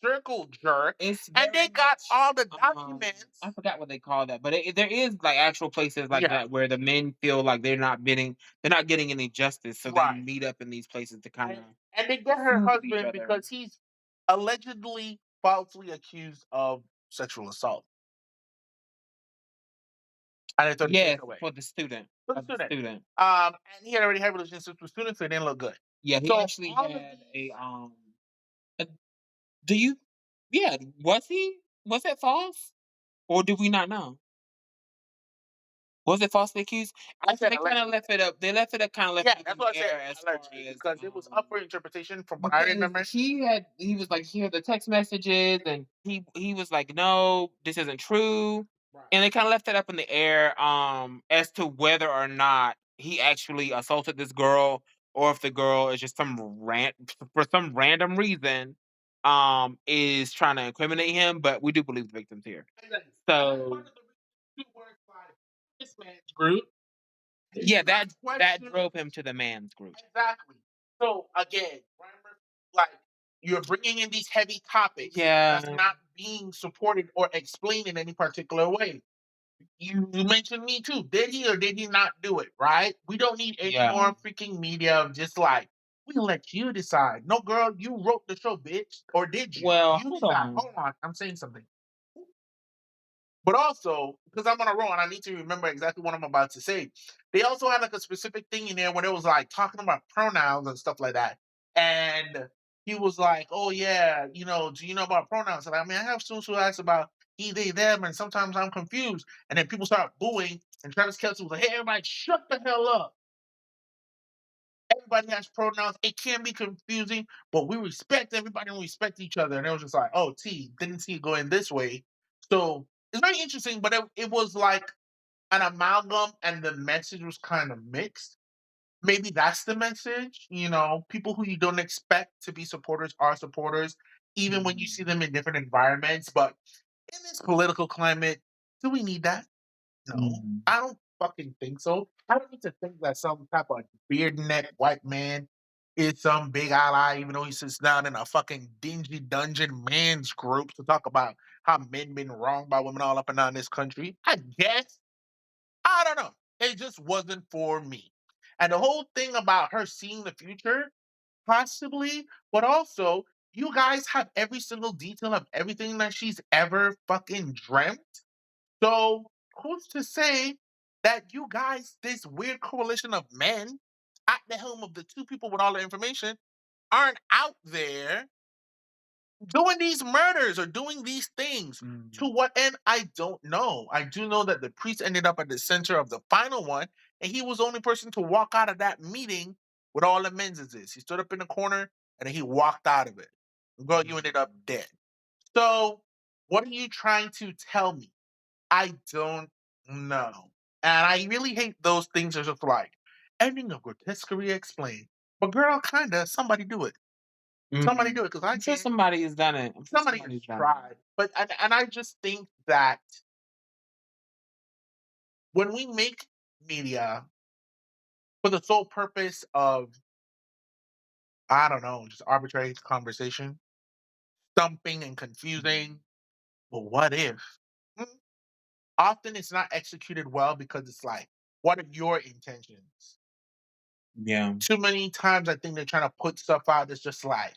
Speaker 3: circle jerk.
Speaker 2: It's
Speaker 3: And they
Speaker 2: very
Speaker 3: got
Speaker 2: much
Speaker 3: all the
Speaker 2: I
Speaker 3: documents.
Speaker 2: forgot what they call that, but there is like actual places like
Speaker 3: Yeah,
Speaker 2: that where the men feel like they're not getting any justice, so they
Speaker 3: right.
Speaker 2: meet up in these places to kind
Speaker 3: and
Speaker 2: of
Speaker 3: and they get her
Speaker 2: feud with each
Speaker 3: husband
Speaker 2: other.
Speaker 3: because he's allegedly falsely accused of sexual assault, and they throw the case
Speaker 2: Yes,
Speaker 3: away
Speaker 2: for the student
Speaker 3: for the
Speaker 2: of the
Speaker 3: student.
Speaker 2: student.
Speaker 3: And he had already had relationships with students, so it didn't look good.
Speaker 2: Yeah, he
Speaker 3: So
Speaker 2: actually
Speaker 3: all of
Speaker 2: had
Speaker 3: these,
Speaker 2: a, do you yeah, was it false? Or do we not know? Was it falsely accused?
Speaker 3: I said
Speaker 2: They kinda
Speaker 3: allegedly.
Speaker 2: left it up kinda left
Speaker 3: Yeah,
Speaker 2: it up
Speaker 3: that's
Speaker 2: in
Speaker 3: what I
Speaker 2: the
Speaker 3: said
Speaker 2: air as far
Speaker 3: allegedly
Speaker 2: as,
Speaker 3: because it was up for interpretation from what I
Speaker 2: because
Speaker 3: remember.
Speaker 2: he was like, "Here are the text messages," and he was like, "No, this isn't true."
Speaker 3: Right.
Speaker 2: And they kinda left it up in the air, as to whether or not he actually assaulted this girl or if the girl is just for some random reason, is trying to incriminate him, but we do believe the victims here.
Speaker 3: Exactly. And that's
Speaker 2: So,
Speaker 3: part of the reason too, where it's like this man's group did
Speaker 2: yeah,
Speaker 3: not
Speaker 2: that
Speaker 3: question.
Speaker 2: drove him to the man's group.
Speaker 3: Exactly. So again, remember, like you're bringing in these heavy topics that's
Speaker 2: Yeah.
Speaker 3: not being supported or explained in any particular way. You mentioned Me Too. Did he or did he not do it? Right? We don't need any
Speaker 2: Yeah.
Speaker 3: more freaking media of just like we let you decide. No, girl, you wrote the show, bitch, or did you?
Speaker 2: Well,
Speaker 3: You
Speaker 2: hold
Speaker 3: decide.
Speaker 2: on.
Speaker 3: Hold on, I'm saying something. But also, because I'm on a roll and I need to remember exactly what I'm about to say, they also had like a specific thing in there when it was like talking about pronouns and stuff like that. And he was like, "Oh yeah, do you know about pronouns?" And I mean, I have students who ask about he, they, them, and sometimes I'm confused. And then people start booing, and Travis Kelce was like, "Hey, everybody, shut the hell up! Everybody has pronouns. It can be confusing, but we respect everybody and respect each other." And it was just like, "Oh, T didn't see it going this way." So it's very interesting, but it was like an amalgam and the message was kind of mixed. Maybe that's the message. People who you don't expect to be supporters are supporters, even when you see
Speaker 2: Mhm.
Speaker 3: them in different environments. But in this political climate, do we need that? No,
Speaker 2: Mhm.
Speaker 3: I don't fucking think so. I don't need to think that some type of beard neck white man is some big ally, even though he sits down in a fucking dingy dungeon man's group to talk about how men been wronged by women all up and down this country. I guess I don't know. It just wasn't for me. And the whole thing about her seeing the future, possibly, but also, you guys have every single detail of everything that she's ever fucking dreamt. So, who's to say that you guys, this weird coalition of men at the helm of the two people with all the information, aren't out there doing these murders or doing these things? To
Speaker 2: Mhm.
Speaker 3: what end? I don't know. I do know that the priest ended up at the center of the final one, and he was the only person to walk out of that meeting with all the menses. He stood up in the corner and then he walked out of it. Girl, you ended up dead. So, what are you trying to tell me? I don't know. And I really hate those things that are just like ending of Grotesquerie explained. But girl, kinda, somebody do it. Somebody
Speaker 2: Mhm.
Speaker 3: do it because I
Speaker 2: I'm sure
Speaker 3: can't.
Speaker 2: somebody has done it. I'm sure
Speaker 3: Somebody has
Speaker 2: somebody's done it.
Speaker 3: tried, but and I just think that when we make media for the sole purpose of, I don't know, just arbitrary conversation, stumping and confusing, but what if? Mm, Often it's not executed well because it's like, what are your intentions?
Speaker 2: Yeah.
Speaker 3: Too many times I think they're trying to put stuff out that's just like,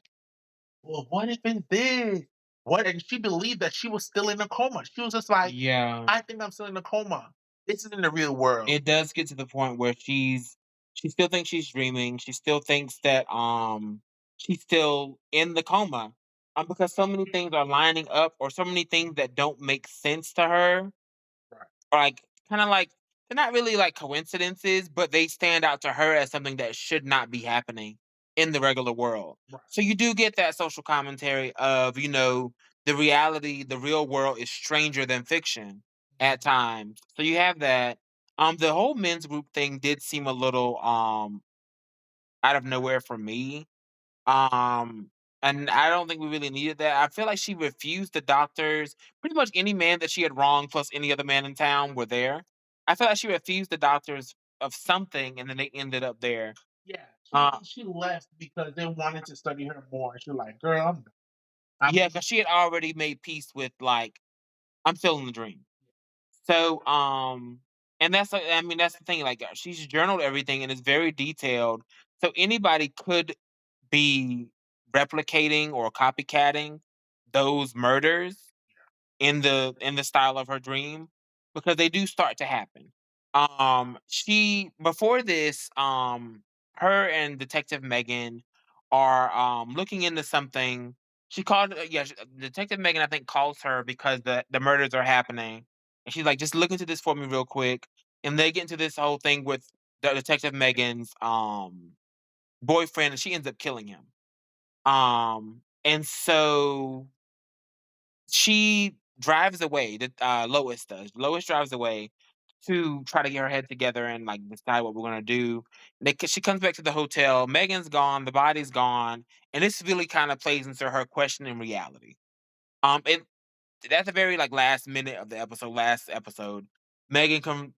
Speaker 3: well, what if it's this? What? And she believed that she was still in a coma. She was just like,
Speaker 2: Yeah.
Speaker 3: I think I'm still in a coma. This is in the real world.
Speaker 2: It does get to the point where she still thinks she's dreaming. She still thinks that she's still in the coma. Because so many things are lining up or so many things that don't make sense to her.
Speaker 3: Right,
Speaker 2: Or like kind of like they're not really like coincidences, but they stand out to her as something that should not be happening in the regular world.
Speaker 3: right.
Speaker 2: So you do get that social commentary of, the reality, the real world is stranger than fiction at times. So you have that. The whole men's group thing did seem a little out of nowhere for me. Um, and I don't think we really needed that. I feel like she refused the doctors. Pretty much any man that she had wronged, plus any other man in town, were there. I feel like she refused the doctors of something, and then they ended up there.
Speaker 3: Yeah,
Speaker 2: Uh,
Speaker 3: she left because they wanted to study her more. She was like, girl, I'm done. I'm
Speaker 2: yeah, because she had already made peace with like, I'm still in the dream. So, and that's like, I mean, that's the thing. Like, she's journaled everything, and it's very detailed. So anybody could be replicating or copycatting those murders in the style of her dream because they do start to happen. She before this, her and Detective Megan are looking into something. She called, Detective Megan, I think, calls her because the murders are happening, and she's like, just look into this for me real quick. And they get into this whole thing with the Detective Megan's boyfriend, and she ends up killing him. And so she drives away, Lois does. Lois drives away to try to get her head together and, like, decide what we're gonna do. She comes back to the hotel, Megan's gone, the body's gone, and this really kinda plays into her questioning reality. It At the very, like, last minute of the last episode, Megan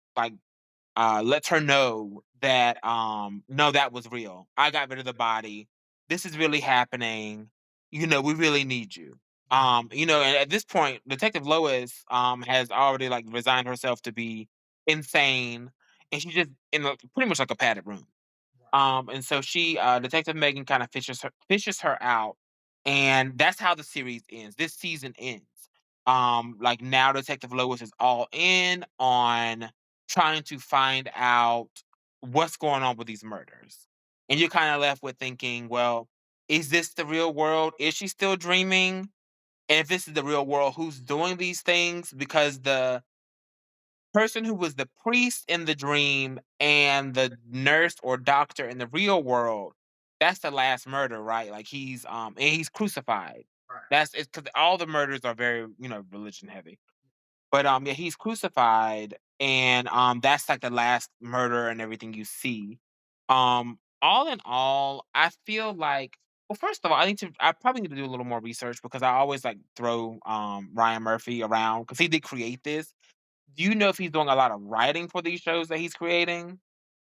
Speaker 2: lets her know that, "No, that was real. I got rid of the body. This is really happening. We really need you." And at this point, Detective Lois, has already, like, resigned herself to be insane, and she's just in pretty much like a padded room. And so Detective Megan kind of fishes her out, and that's how the series ends. This season ends. Like now, Detective Lois is all in on trying to find out what's going on with these murders, and you're kind of left with thinking, well, is this the real world? Is she still dreaming? And if this is the real world, who's doing these things? Because the person who was the priest in the dream and the nurse or doctor in the real world, that's the last murder, right? Like and he's crucified.
Speaker 3: right.
Speaker 2: That's it's because all the murders are very, religion heavy. But yeah, he's crucified, and that's like the last murder and everything you see. All in all, I feel like, well, first of all, I probably need to do a little more research because I always like throw Ryan Murphy around because he did create this. Do you know if he's doing a lot of writing for these shows that he's creating?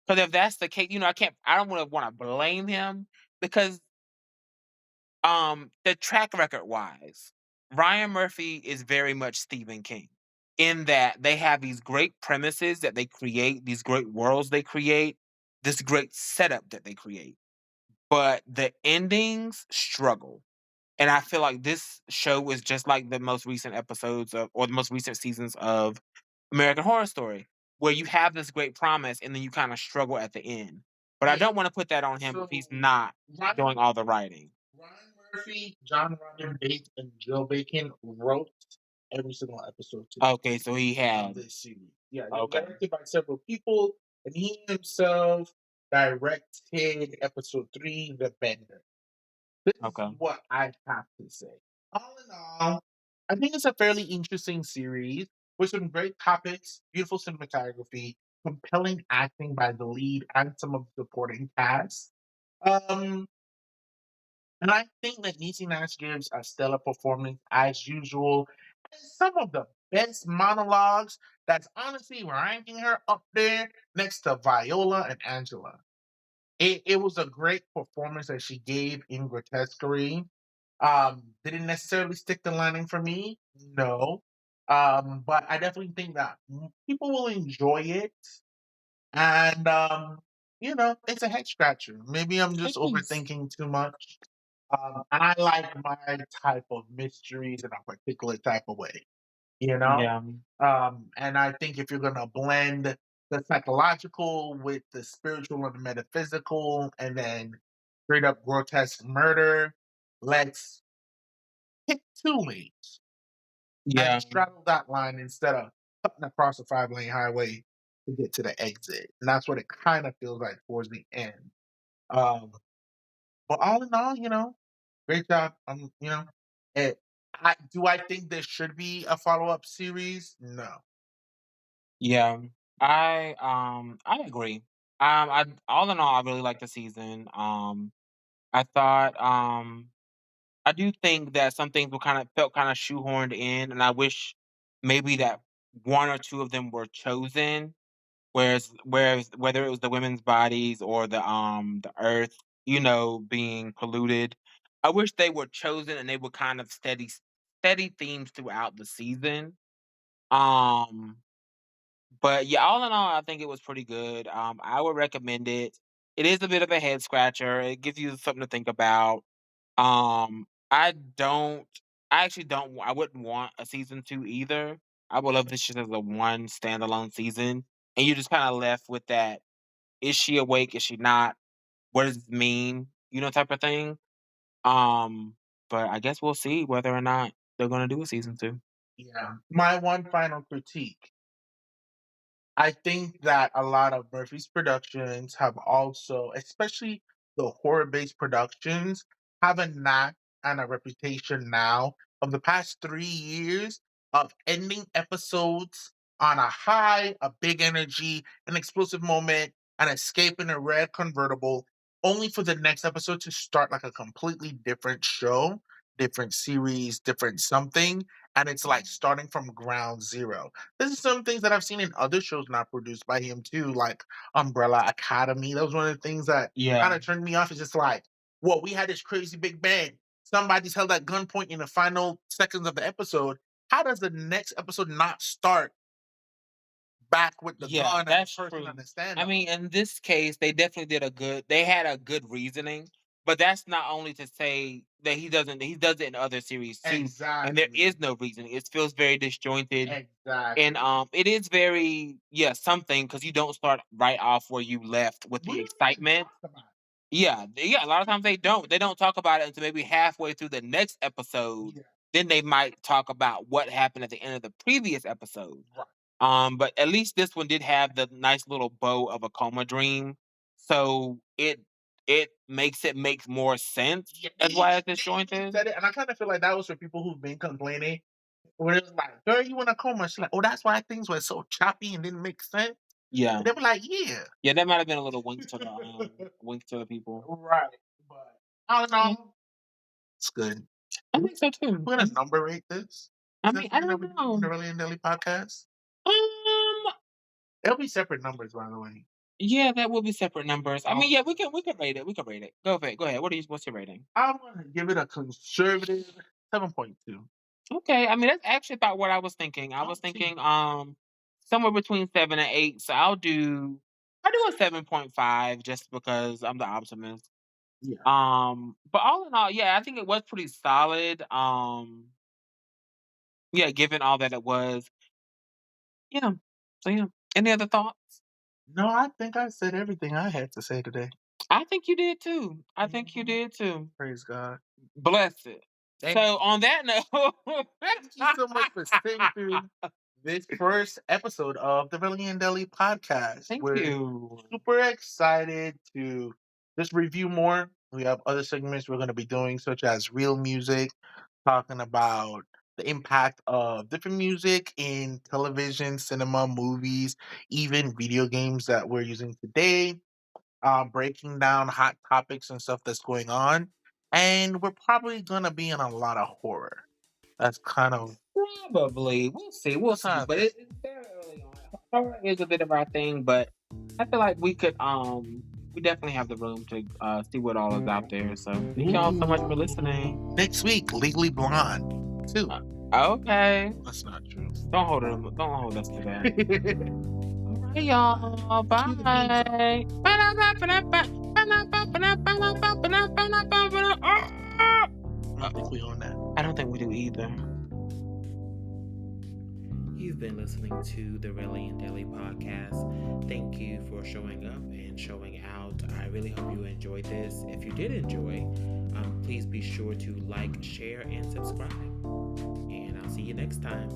Speaker 2: Because if that's the case, I don't wanna blame him because, the track record wise, Ryan Murphy is very much Stephen King in that they have these great premises that they create, these great worlds they create, this great setup that they create, but the endings struggle. And I feel like this show is just like the most recent episodes of or the most recent seasons of American Horror Story, where you have this great promise and then you kinda struggle at the end. But I
Speaker 3: Yeah.
Speaker 2: don't wanna put that on him if he's
Speaker 3: So
Speaker 2: not
Speaker 3: Ryan
Speaker 2: doing all the writing.
Speaker 3: Ryan Murphy, John Robin Bates, and Joe Bacon wrote every single episode to
Speaker 2: Okay, so he
Speaker 3: of
Speaker 2: had
Speaker 3: this series. Yeah, it was
Speaker 2: okay,
Speaker 3: directed by several people, and he himself directed episode 3, The Bender. This is
Speaker 2: okay.
Speaker 3: what I have to say. All in all, I think it's a fairly interesting series with some great topics, beautiful cinematography, compelling acting by the lead and some of the supporting cast. Um, and I think that Niecy Nash gives a stellar performance as usual. And some of the best monologues that's honestly ranking her up there next to Viola and Angela. It was a great performance that she gave in Grotesquerie. Didn't necessarily stick the landing for me, no. But I definitely think that people will enjoy it. And it's a head scratcher. Maybe I'm
Speaker 2: It
Speaker 3: just
Speaker 2: is.
Speaker 3: overthinking too much. And I like my type of mysteries in a particular type of way, you know?
Speaker 2: Yeah.
Speaker 3: And I think if you're going to blend the psychological with the spiritual and the metaphysical, and then straight up grotesque murder, let's pick two lanes and
Speaker 2: Yeah.
Speaker 3: straddle that line instead of cutting across a 5 lane highway to get to the exit. And that's what it kind of feels like towards the end. Um, but all in all, great job. it, I think there should be a follow up series? No.
Speaker 2: Yeah. I agree. I all in all, I really like the season. I thought I do think that some things were kind of felt kind of shoehorned in, and I wish maybe that one or two of them were chosen. Whereas whether it was the women's bodies or the earth, being polluted, I wish they were chosen and they were kind of steady themes throughout the season. Um, but yeah, all in all, I think it was pretty good. I would recommend it. It is a bit of a head scratcher. It gives you something to think about. I don't. I actually don't. I wouldn't want a season two either. I would love this just as a one standalone season, and you're just kind of left with that: is she awake? Is she not? What does it mean? Type of thing. Um, but I guess we'll see whether or not they're going to do a season two.
Speaker 3: Yeah. My one final critique, I think that a lot of Murphy's productions have also, especially the horror based productions, have a knack and a reputation now of the past 3 years of ending episodes on a high, a big energy, an explosive moment, an escape in a red convertible, only for the next episode to start like a completely different show, different series, different something. And it's like starting from ground zero. This is some things that I've seen in other shows not produced by him too, like Umbrella Academy. That was one of the things that kind
Speaker 2: Yeah,
Speaker 3: of turned me off. It's just like, well, we had this crazy big bang. Somebody's held at gunpoint in the final seconds of the episode. How does the next episode not start back with the
Speaker 2: yeah,
Speaker 3: gun and the
Speaker 2: that's
Speaker 3: person on
Speaker 2: true.
Speaker 3: the
Speaker 2: I
Speaker 3: standoff?
Speaker 2: mean, in this case, they definitely did a good. They had a good reasoning, but that's not only to say that he doesn't. He does it in other series too, and there
Speaker 3: Exactly.
Speaker 2: is no reasoning. It feels very disjointed. And,
Speaker 3: Exactly.
Speaker 2: it is very something because you don't start right off where you left with
Speaker 3: We
Speaker 2: the
Speaker 3: don't even
Speaker 2: excitement.
Speaker 3: talk about
Speaker 2: Yeah, a lot of times they don't. They don't talk about it until maybe halfway through the next
Speaker 3: it.
Speaker 2: episode.
Speaker 3: Yeah.
Speaker 2: Then they might talk about what happened at the end of the previous episode.
Speaker 3: Right.
Speaker 2: But at least this one did have the nice little bow of a coma dream, so it makes it make more sense
Speaker 3: Yeah,
Speaker 2: as why it's
Speaker 3: they even
Speaker 2: disjointed.
Speaker 3: said it, and I kind of feel like that was for people who've been complaining. When it was like, "Girl, you in a coma?" She's like, "Oh, that's why things were so choppy and didn't make sense."
Speaker 2: Yeah.
Speaker 3: And they were like, "Yeah,
Speaker 2: Yeah, that might have been a little wink to the people.
Speaker 3: right." But all in
Speaker 2: Yeah,
Speaker 3: all, it's good.
Speaker 2: I think so too.
Speaker 3: We're gonna number rate this.
Speaker 2: I
Speaker 3: Is that
Speaker 2: mean, I
Speaker 3: something that
Speaker 2: don't
Speaker 3: we do on
Speaker 2: know.
Speaker 3: the Really and Daily podcast?
Speaker 2: Um,
Speaker 3: It'll be separate numbers, by the way.
Speaker 2: yeah, that will be separate numbers. I mean,
Speaker 3: Um,
Speaker 2: yeah, we can rate it. We can rate it. Go ahead. What's your rating?
Speaker 3: I'm gonna give it a conservative 7.2.
Speaker 2: Okay, I mean that's actually about what I was thinking. I
Speaker 3: Oh,
Speaker 2: was
Speaker 3: see,
Speaker 2: thinking somewhere between 7 and 8. So I'll do a 7.5 just because I'm the optimist.
Speaker 3: yeah.
Speaker 2: But all in all, yeah, I think it was pretty solid. Yeah, given all that it was. Yeah. So yeah. Any other thoughts?
Speaker 3: No, I think I said everything I had to say today.
Speaker 2: I think you did too. I think you
Speaker 3: Mhm.
Speaker 2: did too.
Speaker 3: Praise God.
Speaker 2: Bless it.
Speaker 3: Thank
Speaker 2: So
Speaker 3: you.
Speaker 2: on that note,
Speaker 3: Thank you so much for staying through this first episode of the Really and Deli podcast.
Speaker 2: thank
Speaker 3: We're
Speaker 2: you.
Speaker 3: super excited to just review more. We have other segments we're going to be doing, such as real music, talking about the impact of different music in television, cinema, movies, even video games that we're using today, breaking down hot topics and stuff that's going on. And we're probably going to be in a lot of horror. That's kind of
Speaker 2: Probably. We'll see. We'll
Speaker 3: that's
Speaker 2: see.
Speaker 3: how I
Speaker 2: But
Speaker 3: think.
Speaker 2: it's very early on. Horror is a bit of our thing, but I feel like we definitely have the room to see what all is out there. So thank y'all so much for listening.
Speaker 3: Next week, Legally Blonde, too.
Speaker 2: Okay.
Speaker 3: That's not true.
Speaker 2: Don't hold us to that. All right. Bye, y'all.
Speaker 3: Cue the theme song.
Speaker 2: Bye.
Speaker 3: I don't think we own that.
Speaker 2: I don't think we do either.
Speaker 1: You've been listening to the Rayleigh and Daily podcast. Thank you for showing up and showing out. I really hope you enjoyed this. If you did enjoy, please be sure to like, share, and subscribe. And I'll see you next time.